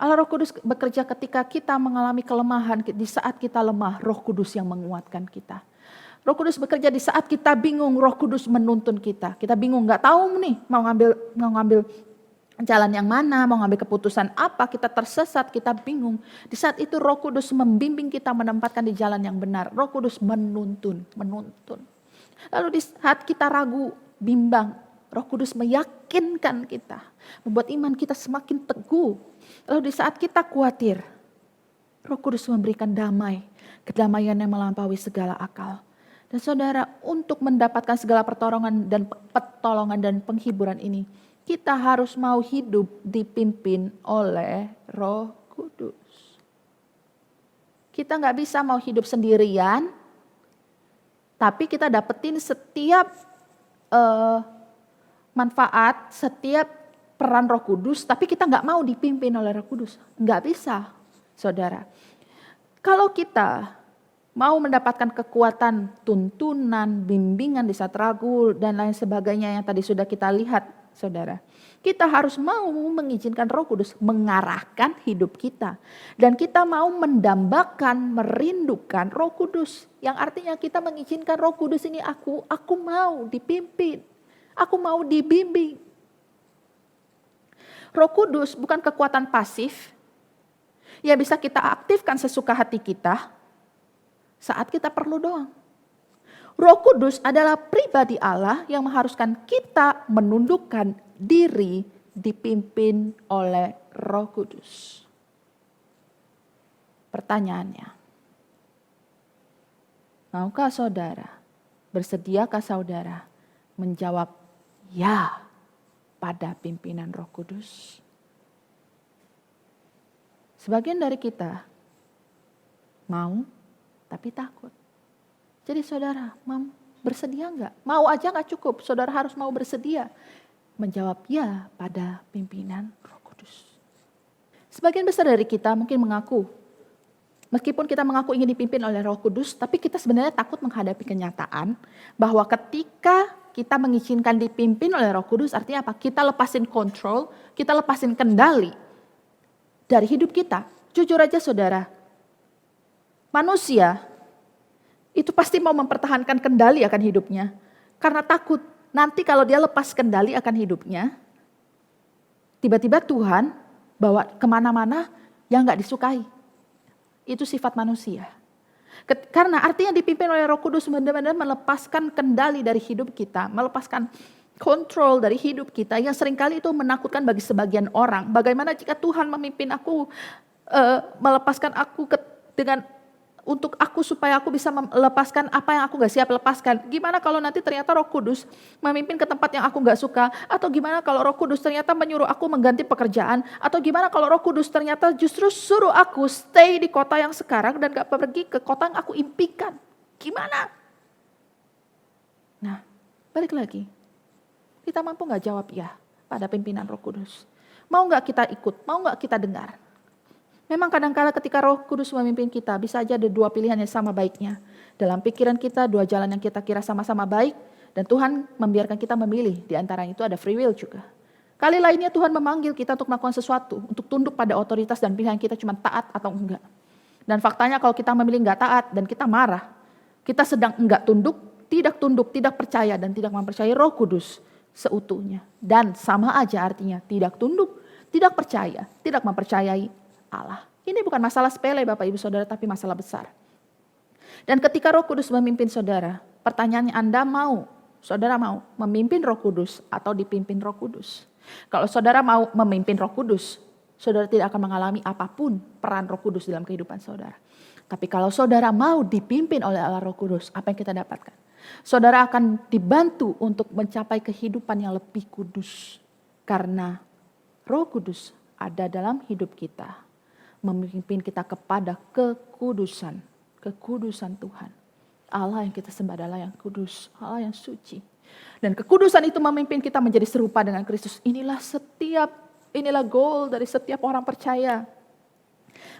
Allah Roh Kudus bekerja ketika kita mengalami kelemahan, di saat kita lemah, Roh Kudus yang menguatkan kita. Roh Kudus bekerja di saat kita bingung, Roh Kudus menuntun kita. Kita bingung, nggak tahu nih mau ngambil jalan yang mana, mau ngambil keputusan apa, kita tersesat, kita bingung. Di saat itu Roh Kudus membimbing kita menempatkan di jalan yang benar. Roh Kudus menuntun. Lalu di saat kita ragu, bimbang, Roh Kudus meyakinkan kita, membuat iman kita semakin teguh. Lalu di saat kita khawatir, Roh Kudus memberikan damai, kedamaian yang melampaui segala akal. Dan saudara, untuk mendapatkan segala pertolongan dan penghiburan ini, kita harus mau hidup dipimpin oleh Roh Kudus. Kita nggak bisa mau hidup sendirian, tapi kita dapetin setiap manfaat, setiap peran Roh Kudus, tapi kita nggak mau dipimpin oleh Roh Kudus. Nggak bisa, saudara. Kalau kita mau mendapatkan kekuatan, tuntunan, bimbingan di saat ragu, dan lain sebagainya yang tadi sudah kita lihat, saudara, kita harus mau mengizinkan Roh Kudus mengarahkan hidup kita. Dan kita mau mendambakan, merindukan Roh Kudus. Yang artinya kita mengizinkan Roh Kudus ini aku mau dipimpin. Aku mau dibimbing. Roh Kudus bukan kekuatan pasif. Ya bisa kita aktifkan sesuka hati kita saat kita perlu doang. Roh Kudus adalah pribadi Allah yang mengharuskan kita menundukkan diri dipimpin oleh Roh Kudus. Pertanyaannya, maukah saudara, bersediakah saudara menjawab ya pada pimpinan Roh Kudus? Sebagian dari kita mau tapi takut. Jadi saudara, bersedia enggak? Mau aja enggak cukup, saudara harus mau bersedia menjawab ya pada pimpinan Roh Kudus. Sebagian besar dari kita mungkin mengaku, meskipun kita mengaku ingin dipimpin oleh Roh Kudus, tapi kita sebenarnya takut menghadapi kenyataan bahwa ketika kita mengizinkan dipimpin oleh Roh Kudus, artinya apa? Kita lepasin kontrol, kita lepasin kendali dari hidup kita. Jujur aja saudara, manusia itu pasti mau mempertahankan kendali akan hidupnya. Karena takut nanti kalau dia lepas kendali akan hidupnya, tiba-tiba Tuhan bawa kemana-mana yang gak disukai. Itu sifat manusia. Karena artinya dipimpin oleh Roh Kudus benar-benar melepaskan kendali dari hidup kita. Melepaskan kontrol dari hidup kita yang seringkali itu menakutkan bagi sebagian orang. Bagaimana jika Tuhan memimpin aku, melepaskan aku untuk aku supaya aku bisa melepaskan apa yang aku gak siap lepaskan. Gimana kalau nanti ternyata Roh Kudus memimpin ke tempat yang aku gak suka? Atau gimana kalau Roh Kudus ternyata menyuruh aku mengganti pekerjaan? Atau gimana kalau Roh Kudus ternyata justru suruh aku stay di kota yang sekarang dan gak pergi ke kota yang aku impikan? Gimana? Nah, balik lagi. Kita mampu gak jawab ya pada pimpinan Roh Kudus? Mau gak kita ikut? Mau gak kita dengar? Memang kadang-kala ketika Roh Kudus memimpin kita, bisa aja ada dua pilihan yang sama baiknya. Dalam pikiran kita, dua jalan yang kita kira sama-sama baik, dan Tuhan membiarkan kita memilih. Di antara itu ada free will juga. Kali lainnya Tuhan memanggil kita untuk melakukan sesuatu, untuk tunduk pada otoritas dan pilihan kita cuma taat atau enggak. Dan faktanya kalau kita memilih enggak taat dan kita marah, kita sedang enggak tunduk, tidak percaya dan tidak mempercayai Roh Kudus seutuhnya. Dan sama aja artinya tidak tunduk, tidak percaya, tidak mempercayai Allah. Ini bukan masalah sepele Bapak Ibu Saudara, tapi masalah besar. Dan ketika Roh Kudus memimpin saudara, pertanyaannya saudara mau memimpin Roh Kudus atau dipimpin Roh Kudus? Kalau saudara mau memimpin Roh Kudus, saudara tidak akan mengalami apapun peran Roh Kudus dalam kehidupan saudara. Tapi kalau saudara mau dipimpin oleh Allah Roh Kudus, apa yang kita dapatkan? Saudara akan dibantu untuk mencapai kehidupan yang lebih kudus. Karena Roh Kudus ada dalam hidup kita. Memimpin kita kepada kekudusan Tuhan. Allah yang kita sembah adalah yang kudus, Allah yang suci. Dan kekudusan itu memimpin kita menjadi serupa dengan Kristus. Inilah goal dari setiap orang percaya.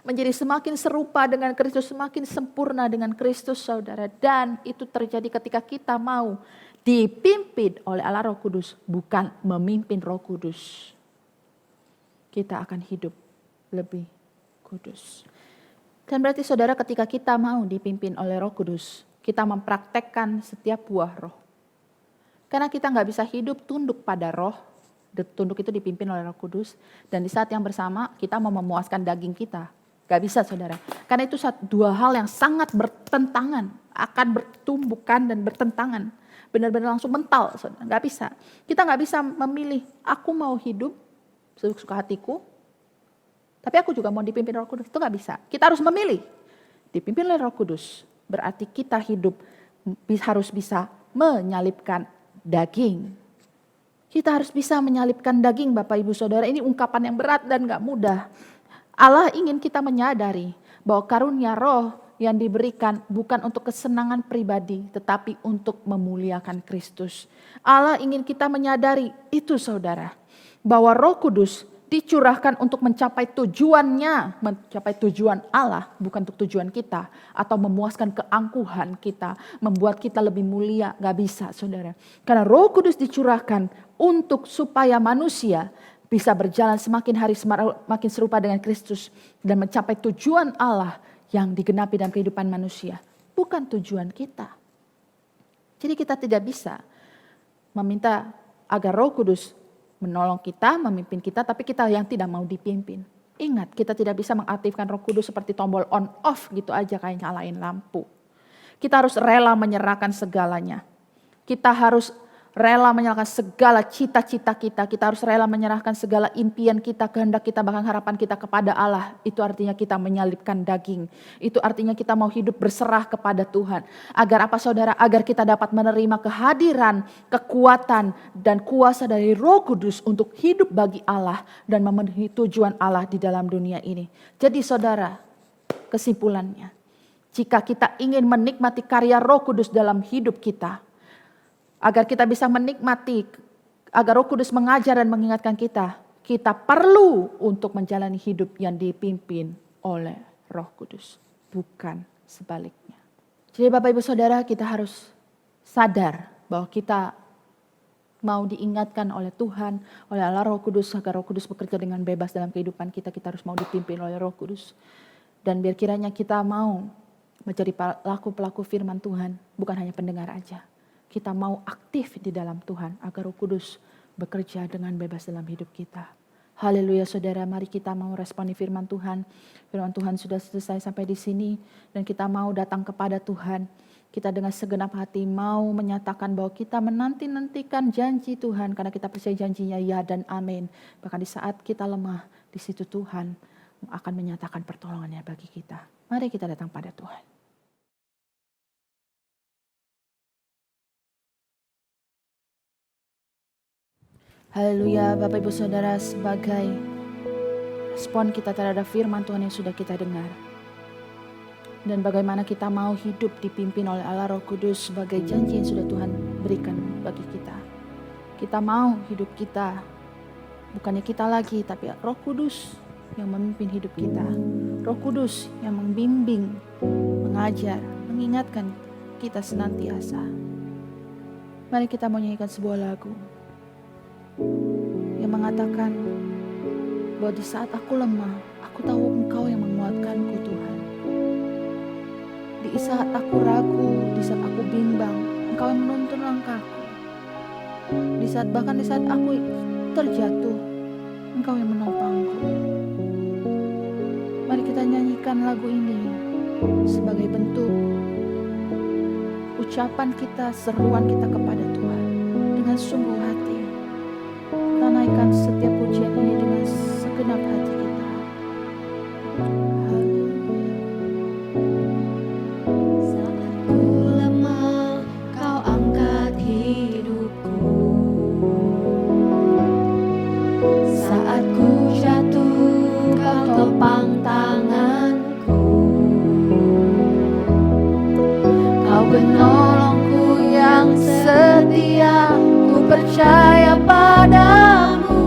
Menjadi semakin serupa dengan Kristus, semakin sempurna dengan Kristus saudara. Dan itu terjadi ketika kita mau dipimpin oleh Allah Roh Kudus, bukan memimpin Roh Kudus. Kita akan hidup lebih kudus. Dan berarti saudara ketika kita mau dipimpin oleh Roh Kudus, kita mempraktekkan setiap buah roh. Karena kita gak bisa hidup tunduk pada roh, tunduk itu dipimpin oleh Roh Kudus, dan di saat yang bersama kita mau memuaskan daging kita. Gak bisa saudara, karena itu dua hal yang sangat bertentangan, akan bertumbukan dan bertentangan. Benar-benar langsung mental, saudara. Gak bisa. Kita gak bisa memilih, aku mau hidup sesuka hatiku, tapi aku juga mau dipimpin Roh Kudus. Itu gak bisa. Kita harus memilih. Dipimpin oleh Roh Kudus. Berarti kita hidup harus bisa menyalipkan daging. Kita harus bisa menyalipkan daging Bapak Ibu Saudara. Ini ungkapan yang berat dan gak mudah. Allah ingin kita menyadari bahwa karunia roh yang diberikan bukan untuk kesenangan pribadi. Tetapi untuk memuliakan Kristus. Allah ingin kita menyadari itu saudara. Bahwa Roh Kudus dicurahkan untuk mencapai tujuannya, mencapai tujuan Allah, bukan untuk tujuan kita, atau memuaskan keangkuhan kita, membuat kita lebih mulia, gak bisa saudara. Karena Roh Kudus dicurahkan untuk supaya manusia bisa berjalan semakin hari semakin serupa dengan Kristus, dan mencapai tujuan Allah yang digenapi dalam kehidupan manusia, bukan tujuan kita. Jadi kita tidak bisa meminta agar Roh Kudus menolong kita, memimpin kita, tapi kita yang tidak mau dipimpin. Ingat, kita tidak bisa mengaktifkan Roh Kudus seperti tombol on off gitu aja kayak nyalain lampu. Kita harus rela menyerahkan segalanya. Kita harus rela menyerahkan segala cita-cita kita. Kita harus rela menyerahkan segala impian kita, kehendak kita, bahkan harapan kita kepada Allah. Itu artinya kita menyalipkan daging. Itu artinya kita mau hidup berserah kepada Tuhan. Agar apa saudara? Agar kita dapat menerima kehadiran, kekuatan, dan kuasa dari Roh Kudus untuk hidup bagi Allah dan memenuhi tujuan Allah di dalam dunia ini. Jadi saudara, kesimpulannya, jika kita ingin menikmati karya Roh Kudus dalam hidup kita, agar kita bisa menikmati, agar Roh Kudus mengajar dan mengingatkan kita, kita perlu untuk menjalani hidup yang dipimpin oleh Roh Kudus, bukan sebaliknya. Jadi Bapak Ibu Saudara, kita harus sadar bahwa kita mau diingatkan oleh Tuhan, oleh Allah Roh Kudus, agar Roh Kudus bekerja dengan bebas dalam kehidupan kita. Kita harus mau dipimpin oleh Roh Kudus. Dan biar kiranya kita mau menjadi pelaku-pelaku firman Tuhan, bukan hanya pendengar aja. Kita mau aktif di dalam Tuhan agar Roh Kudus bekerja dengan bebas dalam hidup kita. Haleluya saudara, mari kita mau responi firman Tuhan. Firman Tuhan sudah selesai sampai di sini dan kita mau datang kepada Tuhan. Kita dengan segenap hati mau menyatakan bahwa kita menanti-nantikan janji Tuhan karena kita percaya janjinya ya dan amin. Bahkan di saat kita lemah, di situ Tuhan akan menyatakan pertolongannya bagi kita. Mari kita datang pada Tuhan. Haleluya, Bapak Ibu Saudara, sebagai respon kita terhadap firman Tuhan yang sudah kita dengar. Dan bagaimana kita mau hidup dipimpin oleh Allah Roh Kudus sebagai janji yang sudah Tuhan berikan bagi kita. Kita mau hidup kita, bukannya kita lagi, tapi Roh Kudus yang memimpin hidup kita. Roh Kudus yang membimbing, mengajar, mengingatkan kita senantiasa. Mari kita menyanyikan sebuah lagu yang mengatakan bahwa di saat aku lemah, aku tahu Engkau yang menguatkanku Tuhan. Di saat aku ragu, di saat aku bimbang, Engkau yang menuntun langkahku. Bahkan di saat aku terjatuh, Engkau yang menopangku. Mari kita nyanyikan lagu ini sebagai bentuk ucapan kita, seruan kita kepada Tuhan dengan sungguh hati. Kita naikkan setiap pujian ini dengan segenap hati kita. Topang tanganku, Kau penolongku yang setia, ku percaya padamu,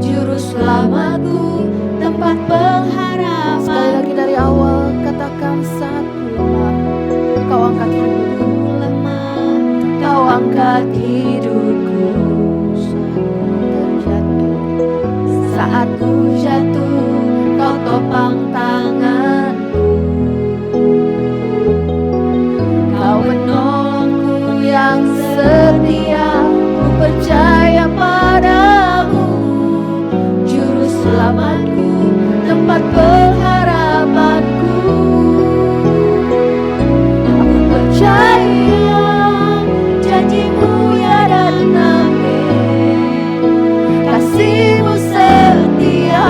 Juru selamatku, tempat pengharapan. Sekali lagi dari awal katakan saat ku lemah, Kau angkat hidupku. Lemah, Kau angkat hidupku. Saat ku jatuh, Kau topang tanganku, Kau penolongku yang setia, ku percaya padamu, Juru selamatku, tempat pengharapanku. Aku percaya janjimu ya dan amin, kasih-Mu setia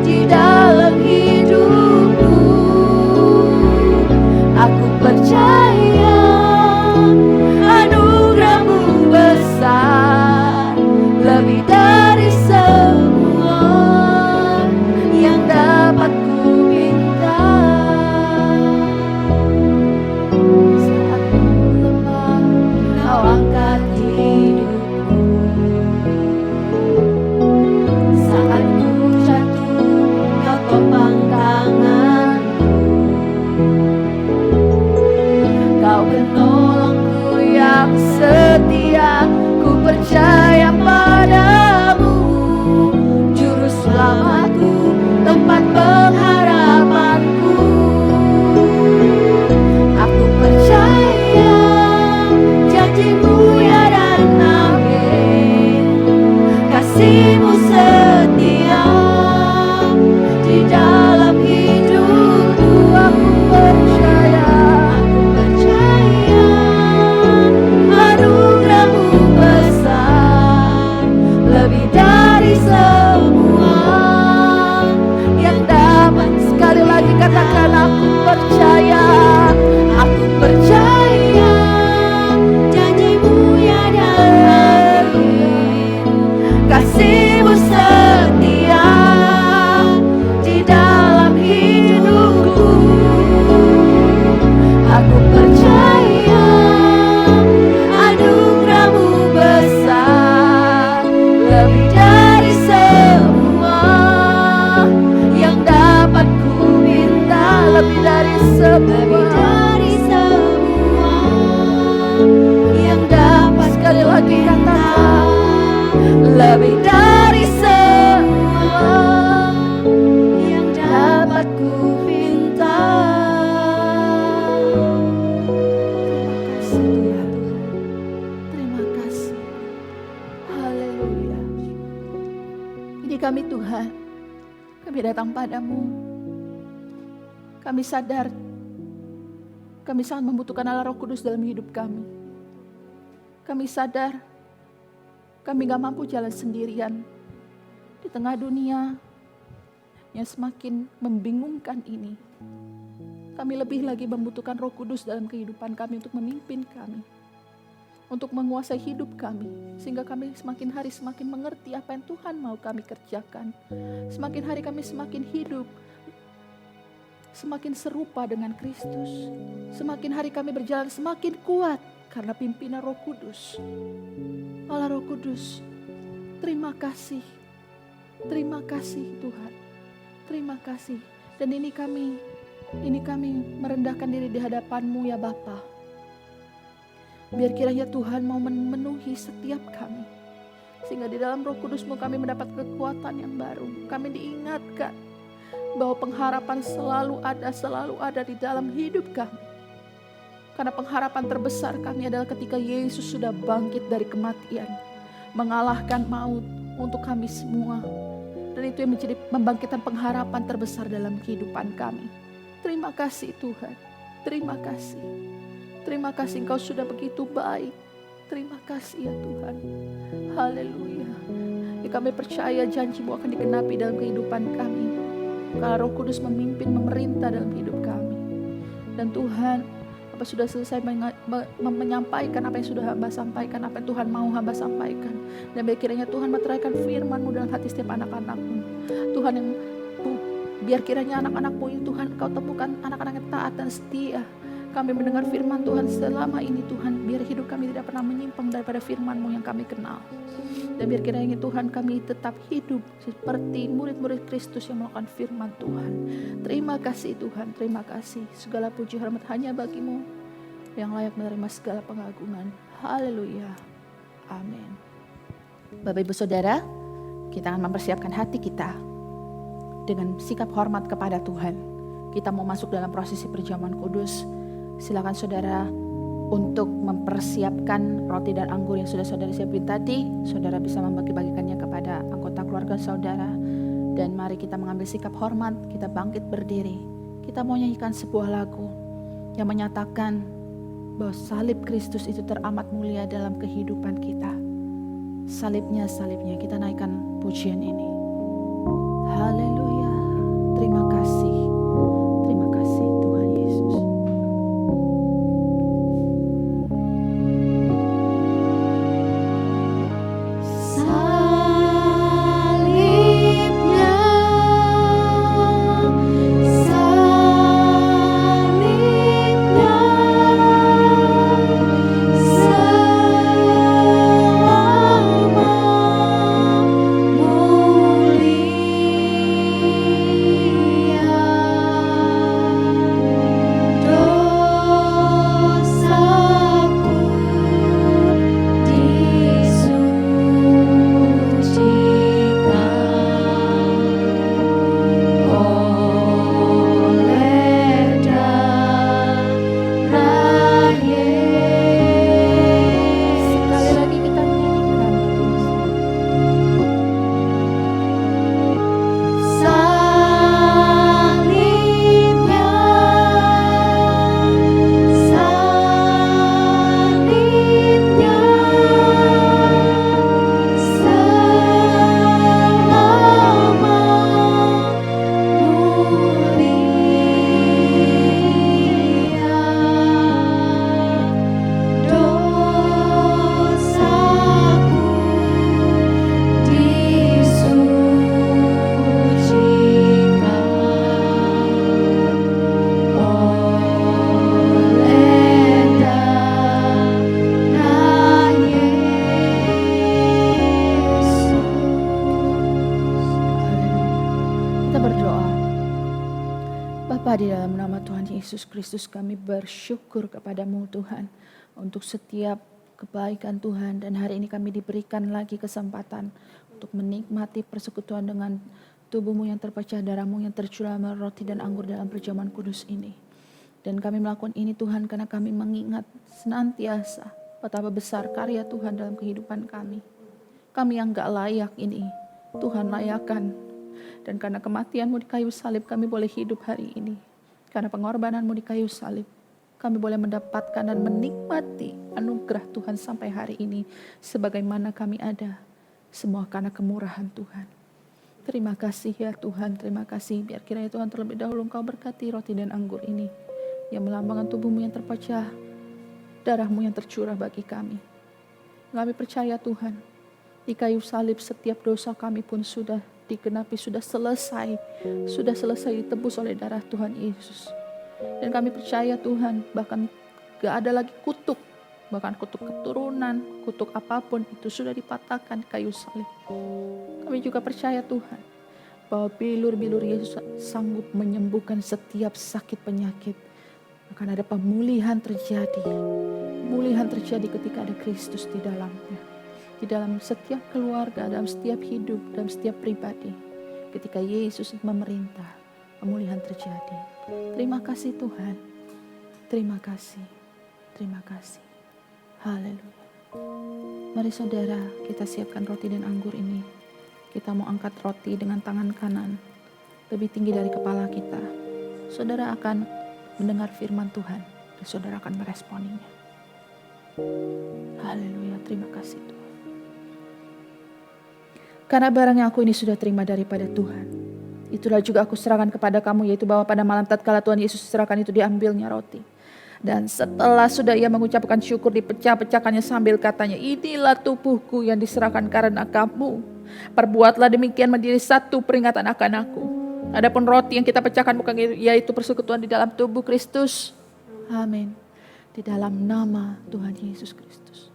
di dalam hidupku. Aku percaya anugerah-Mu besar, lebih dari semua yang dapat ku minta. Saat ku lemah, Kau angkat hidupku. Saat ku jatuh, Kau topang tanganku, Kau penolongku yang setia, ku percaya padamu, Juru selamatku, tempat pengharapanku. Aku percaya janji-Mu ya dan amin, kasih-Mu setia di dalam hidupku. Aku percaya anugerah-Mu besar, lebih dari semua yang dapat. Sekali lagi katakan, aku percaya janji-Mu ya dan amin, kasih-Mu setia di dalam hidupku. Aku percaya anugerah-Mu besar, lebih dari semua yang dapat ku minta, lebih dari semua yang dapat. Sekali lagi katakan, lebih dari semua yang dapat ku minta. Terima kasih. Haleluya. Ini kami Tuhan, kami datang padamu. Kami sadar Kami sangat membutuhkan Allah Roh Kudus dalam hidup kami. Kami sadar kami gak mampu jalan sendirian di tengah dunia yang semakin membingungkan ini. Kami lebih lagi membutuhkan Roh Kudus dalam kehidupan kami untuk memimpin kami, untuk menguasai hidup kami, sehingga kami semakin hari semakin mengerti apa yang Tuhan mau kami kerjakan. Semakin hari kami semakin hidup, semakin serupa dengan Kristus. Semakin hari kami berjalan semakin kuat karena pimpinan Roh Kudus. Allah Roh Kudus, terima kasih. Terima kasih Tuhan. Terima kasih. Dan ini kami merendahkan diri di hadapan-Mu ya Bapa. Biar kiranya Tuhan mau memenuhi setiap kami. Sehingga di dalam Roh Kudus-Mu kami mendapat kekuatan yang baru. Kami diingatkan bahwa pengharapan selalu ada di dalam hidup kami. Karena pengharapan terbesar kami adalah ketika Yesus sudah bangkit dari kematian, mengalahkan maut untuk kami semua. Dan itu yang menjadi membangkitkan pengharapan terbesar dalam kehidupan kami. Terima kasih Tuhan. Terima kasih. Terima kasih Engkau sudah begitu baik. Terima kasih ya Tuhan. Haleluya. Ya, kami percaya janji-Mu akan digenapi dalam kehidupan kami. Kalau Roh Kudus memimpin, memerintah dalam hidup kami. Dan Tuhan, apa sudah selesai menyampaikan apa yang sudah hamba sampaikan, apa yang Tuhan mau hamba sampaikan. Dan biar kiranya Tuhan meteraikan firman-Mu dalam hati setiap anak-anak-Mu. Tuhan yang biar kiranya anak-anak-Mu ini Tuhan Kau temukan anak-anak yang taat dan setia. Kami mendengar firman Tuhan selama ini Tuhan, biar hidup kami tidak pernah menyimpang daripada firman-Mu yang kami kenal. Dan biar kiranya Tuhan kami tetap hidup seperti murid-murid Kristus yang melakukan firman Tuhan. Terima kasih Tuhan, terima kasih. Segala puji hormat hanya bagi-Mu yang layak menerima segala pengagungan. Haleluya. Amin. Bapak Ibu Saudara, kita akan mempersiapkan hati kita dengan sikap hormat kepada Tuhan. Kita mau masuk dalam prosesi perjamuan kudus. Silakan saudara untuk mempersiapkan roti dan anggur yang sudah saudara siapin tadi. Saudara bisa membagi-bagikannya kepada anggota keluarga saudara. Dan mari kita mengambil sikap hormat, kita bangkit berdiri. Kita mau nyanyikan sebuah lagu yang menyatakan bahwa salib Kristus itu teramat mulia dalam kehidupan kita. Salibnya, kita naikkan pujian ini. Haleluya. Terima kasih. Terima kasih Tuhan Yesus. Bapa, di dalam nama Tuhan Yesus Kristus kami bersyukur kepadamu Tuhan untuk setiap kebaikan Tuhan, dan hari ini kami diberikan lagi kesempatan untuk menikmati persekutuan dengan tubuhmu yang terpecah, darahmu yang tercurah melalui roti dan anggur dalam perjamuan kudus ini. Dan kami melakukan ini Tuhan karena kami mengingat senantiasa betapa besar karya Tuhan dalam kehidupan kami. Kami yang gak layak ini Tuhan layakan. Dan karena kematianmu di kayu salib kami boleh hidup hari ini. Karena pengorbananmu di kayu salib kami boleh mendapatkan dan menikmati anugerah Tuhan sampai hari ini. Sebagaimana kami ada, semua karena kemurahan Tuhan. Terima kasih ya Tuhan, terima kasih. Biar kiranya Tuhan terlebih dahulu Engkau berkati roti dan anggur ini, yang melambangkan tubuh-Mu yang terpecah, darah-Mu yang tercurah bagi kami. Kami percaya Tuhan, di kayu salib setiap dosa kami pun sudah digenapi, sudah selesai ditebus oleh darah Tuhan Yesus. Dan kami percaya Tuhan, bahkan gak ada lagi kutuk, bahkan kutuk keturunan, kutuk apapun itu sudah dipatahkan kayu salib. Kami juga percaya Tuhan, bahwa bilur-bilur Yesus sanggup menyembuhkan setiap sakit penyakit. Akan ada pemulihan terjadi ketika ada Kristus di dalamnya. Di dalam setiap keluarga, dalam setiap hidup, dalam setiap pribadi. Ketika Yesus memerintah, pemulihan terjadi. Terima kasih Tuhan. Terima kasih. Terima kasih. Haleluya. Mari saudara, kita siapkan roti dan anggur ini. Kita mau angkat roti dengan tangan kanan lebih tinggi dari kepala kita. Saudara akan mendengar firman Tuhan dan saudara akan meresponinya. Haleluya. Terima kasih Tuhan. Karena barang yang aku ini sudah terima daripada Tuhan, itulah juga aku serahkan kepada kamu, yaitu bahwa pada malam tatkala Tuhan Yesus diserahkan itu diambilnya roti. Dan setelah sudah ia mengucapkan syukur, dipecah-pecahkannya sambil katanya, inilah tubuhku yang diserahkan karena kamu. Perbuatlah demikian menjadi satu peringatan akan aku. Adapun roti yang kita pecahkan bukan yaitu persekutuan di dalam tubuh Kristus. Amin. Di dalam nama Tuhan Yesus Kristus.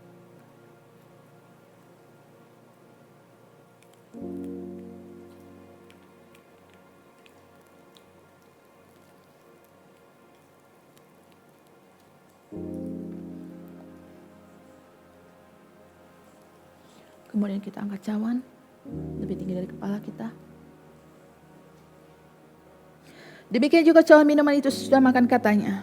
Kemudian kita angkat cawan lebih tinggi dari kepala kita. Demikian juga cawan minuman itu sudah makan katanya.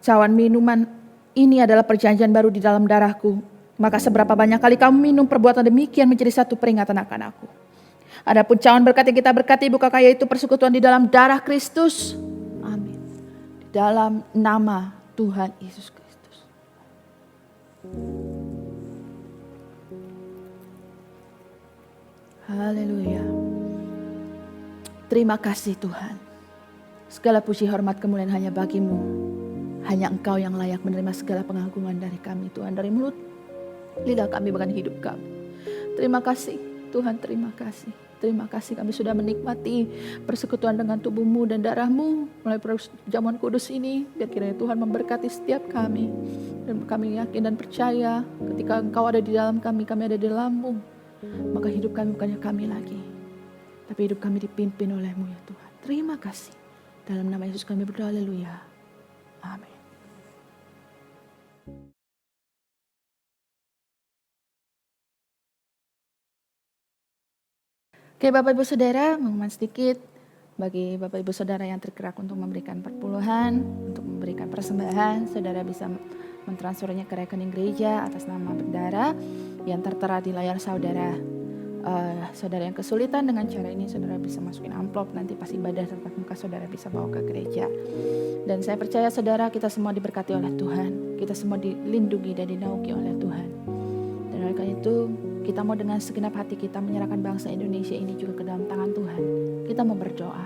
Cawan minuman ini adalah perjanjian baru di dalam darahku. Maka seberapa banyak kali kamu minum, perbuatan demikian menjadi satu peringatan akan aku. Adapun cawan berkat yang kita berkati bukankah yaitu persekutuan di dalam darah Kristus? Amin. Di dalam nama Tuhan Yesus Kristus. Haleluya. Terima kasih Tuhan. Segala puji hormat kemuliaan hanya bagimu. Hanya Engkau yang layak menerima segala pengagungan dari kami Tuhan. Dari mulut, lidah kami bahkan hidup kami. Terima kasih Tuhan, terima kasih. Terima kasih kami sudah menikmati persekutuan dengan tubuh-Mu dan darah-Mu mulai perjamuan kudus ini. Biar kiranya Tuhan memberkati setiap kami. Dan kami yakin dan percaya ketika Engkau ada di dalam kami ada di dalam-Mu. Maka hidup kami bukannya kami lagi, tapi hidup kami dipimpin oleh-Mu ya Tuhan. Terima kasih. Dalam nama Yesus kami berdoa, haleluya. Amin. Oke Bapak Ibu Saudara, pengumuman sedikit bagi Bapak Ibu Saudara yang tergerak untuk memberikan perpuluhan, untuk memberikan persembahan, saudara bisa mentransfernya ke rekening gereja atas nama Bendara yang tertera di layar saudara. Saudara yang kesulitan dengan cara ini, saudara bisa masukin amplop, nanti pas ibadah tatap muka saudara bisa bawa ke gereja. Dan saya percaya saudara, kita semua diberkati oleh Tuhan, kita semua dilindungi dan dinaungi oleh Tuhan. Dan oleh karena itu, kita mau dengan segenap hati kita menyerahkan bangsa Indonesia ini juga ke dalam tangan Tuhan. Kita mau berdoa.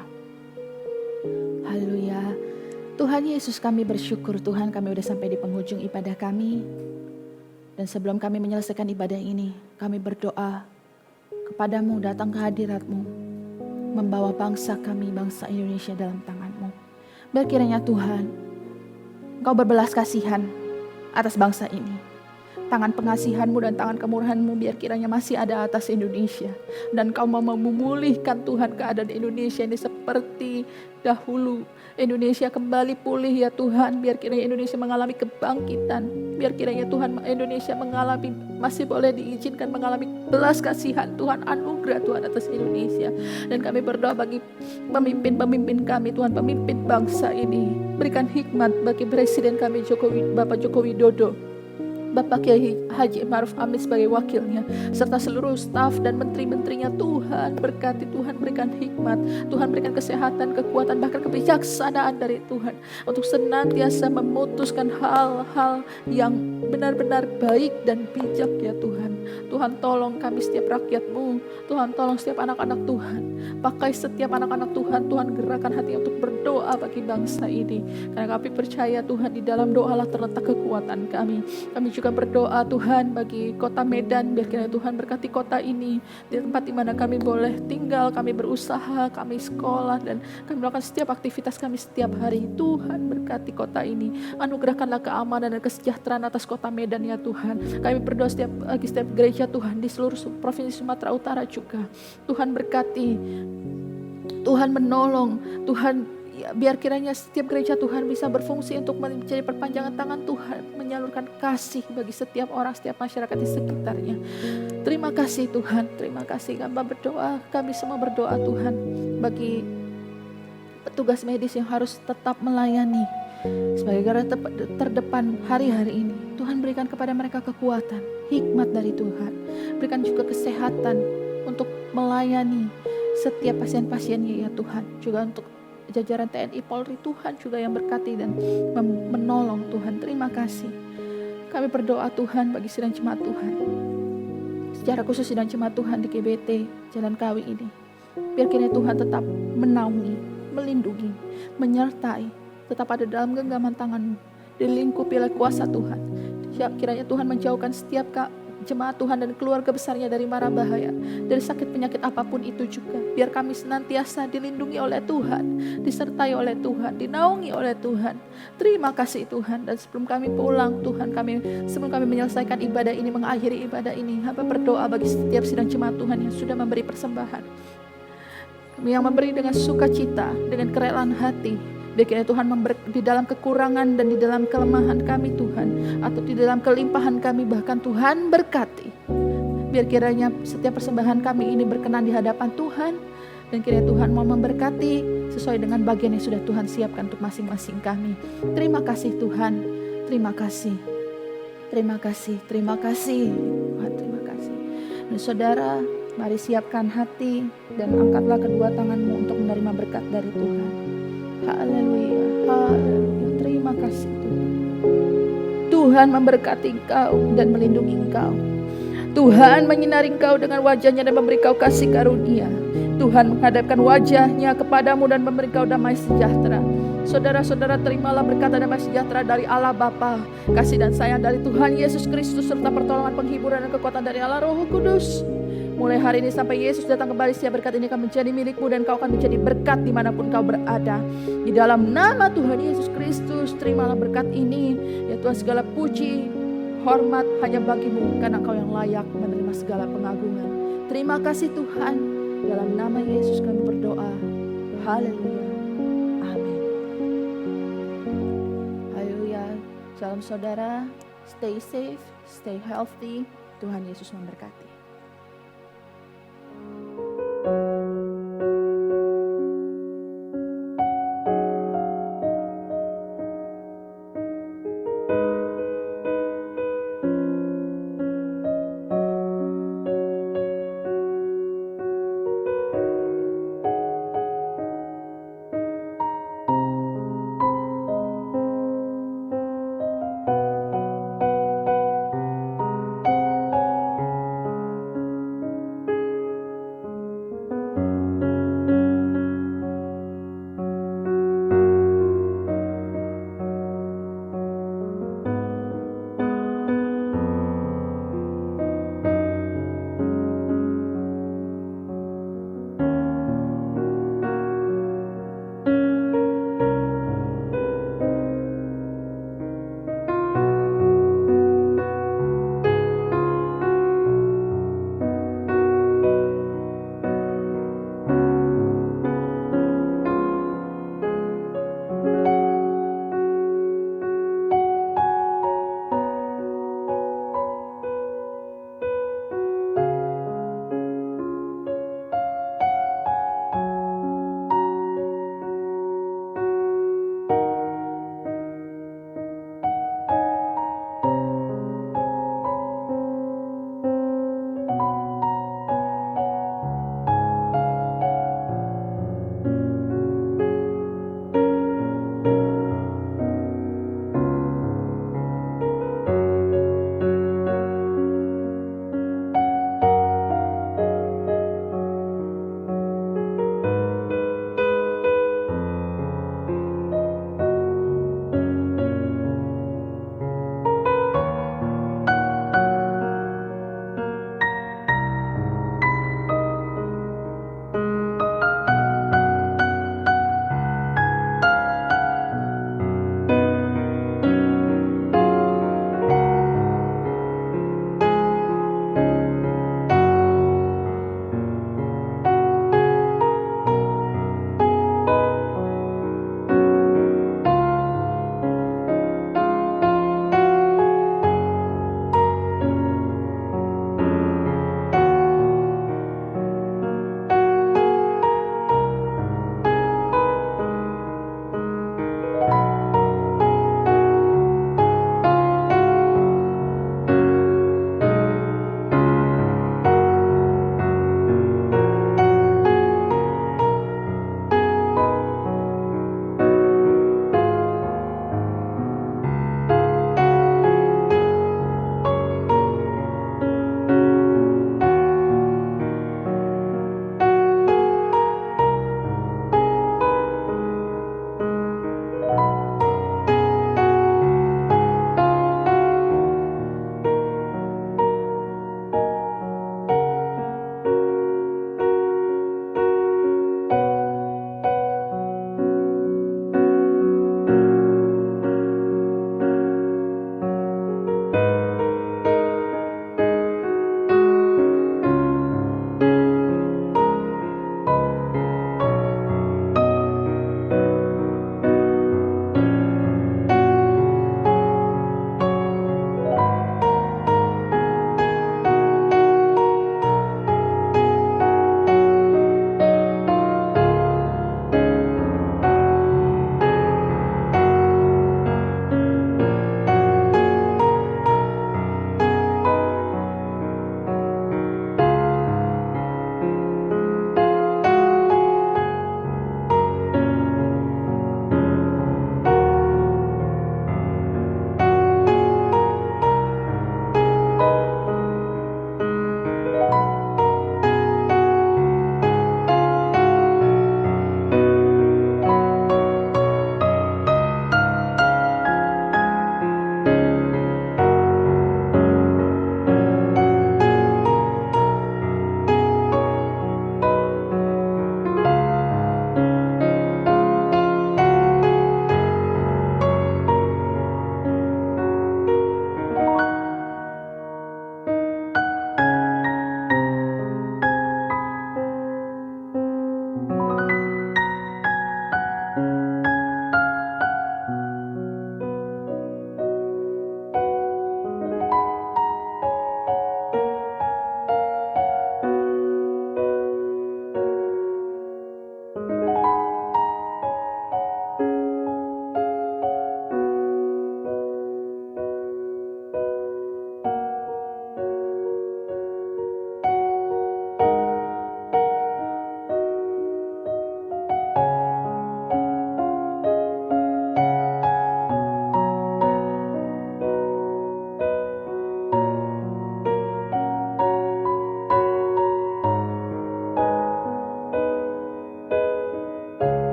Haleluya. Tuhan Yesus, kami bersyukur Tuhan, kami udah sampai di penghujung ibadah kami. Dan sebelum kami menyelesaikan ibadah ini, kami berdoa kepadamu, datang ke hadirat-Mu, membawa bangsa kami, bangsa Indonesia dalam tangan-Mu. Biar kiranya Tuhan, Engkau berbelas kasihan atas bangsa ini. Tangan pengasihan-Mu dan tangan kemurahan-Mu biar kiranya masih ada atas Indonesia. Dan Kau mau memulihkan Tuhan keadaan Indonesia ini seperti dahulu. Indonesia kembali pulih ya Tuhan. Biar kiranya Indonesia mengalami kebangkitan. Biar kiranya Tuhan Indonesia mengalami, masih boleh diizinkan mengalami belas kasihan Tuhan, anugerah Tuhan atas Indonesia. Dan kami berdoa bagi pemimpin-pemimpin kami Tuhan, pemimpin bangsa ini. Berikan hikmat bagi Presiden kami Bapak Joko Widodo. Bapak Kiai Haji Ma'ruf Amin sebagai wakilnya, serta seluruh staf dan menteri-menterinya. Tuhan berkati, Tuhan berikan hikmat, Tuhan berikan kesehatan, kekuatan, bahkan kebijaksanaan dari Tuhan untuk senantiasa memutuskan hal-hal yang benar-benar baik dan bijak ya Tuhan. Tuhan tolong kami setiap rakyat-Mu, Tuhan tolong setiap anak-anak Tuhan, pakai setiap anak-anak Tuhan, Tuhan gerakan hati untuk berdoa bagi bangsa ini, karena kami percaya Tuhan di dalam doalah terletak kekuatan kami. Kami juga berdoa Tuhan bagi kota Medan, biar kiranya Tuhan berkati kota ini, di tempat di mana kami boleh tinggal, kami berusaha, kami sekolah, dan kami melakukan setiap aktivitas kami setiap hari. Tuhan berkati kota ini, anugerahkanlah keamanan dan kesejahteraan atas kota Medan ya Tuhan. Kami berdoa bagi setiap gereja Tuhan di seluruh provinsi Sumatera Utara juga. Tuhan berkati, Tuhan menolong, Tuhan ya, biar kiranya setiap gereja Tuhan bisa berfungsi untuk menjadi perpanjangan tangan Tuhan, menyalurkan kasih bagi setiap orang, setiap masyarakat di sekitarnya. Terima kasih Tuhan, terima kasih. Kami semua berdoa Tuhan bagi petugas medis yang harus tetap melayani sebagai garda terdepan hari-hari ini. Tuhan berikan kepada mereka kekuatan, hikmat dari Tuhan. Berikan juga kesehatan untuk melayani setiap pasien-pasiennya ya Tuhan. Juga untuk jajaran TNI Polri, Tuhan juga yang berkati dan menolong Tuhan. Terima kasih. Kami berdoa Tuhan bagi sidang jemaat Tuhan, secara khusus sidang jemaat Tuhan di GBT Jalan Kawi ini. Biar kiranya Tuhan tetap menaungi, melindungi, menyertai, tetap ada dalam genggaman tangan-Mu, dilingkupi oleh kuasa Tuhan. Kiranya Tuhan menjauhkan setiap jemaat Tuhan dan keluarga besarnya dari mara bahaya, dari sakit penyakit apapun itu juga. Biar kami senantiasa dilindungi oleh Tuhan, disertai oleh Tuhan, dinaungi oleh Tuhan. Terima kasih Tuhan. Dan sebelum kami pulang Tuhan, sebelum kami menyelesaikan ibadah ini, mengakhiri ibadah ini, hamba berdoa bagi setiap sidang jemaat Tuhan yang sudah memberi persembahan, yang memberi dengan sukacita, dengan kerelaan hati. Biar kiranya Tuhan di dalam kekurangan dan di dalam kelemahan kami Tuhan, atau di dalam kelimpahan kami bahkan Tuhan berkati. Biar kiranya setiap persembahan kami ini berkenan di hadapan Tuhan, dan kiranya Tuhan mau memberkati sesuai dengan bagian yang sudah Tuhan siapkan untuk masing-masing kami. Terima kasih Tuhan, terima kasih, terima kasih, terima kasih Tuhan, terima kasih. Dan saudara, mari siapkan hati dan angkatlah kedua tanganmu untuk menerima berkat dari Tuhan. Haleluya, haleluya. Terima kasih Tuhan. Tuhan memberkati engkau dan melindungi engkau. Tuhan menyinari engkau dengan wajahnya dan memberi kau kasih karunia. Tuhan menghadapkan wajahnya kepadamu dan memberi kau damai sejahtera. Saudara-saudara, terimalah berkat dan damai sejahtera dari Allah Bapa, kasih dan sayang dari Tuhan Yesus Kristus, serta pertolongan, penghiburan dan kekuatan dari Allah Roh Kudus. Mulai hari ini sampai Yesus datang kembali, setiap berkat ini akan menjadi milikmu dan kau akan menjadi berkat dimanapun kau berada. Di dalam nama Tuhan Yesus Kristus, terimalah berkat ini. Ya Tuhan, segala puji, hormat hanya bagimu, karena Engkau yang layak menerima segala pengagungan. Terima kasih Tuhan. Dalam nama Yesus kami berdoa. Haleluya. Amin. Haleluya. Salam saudara. Stay safe, stay healthy. Tuhan Yesus memberkati.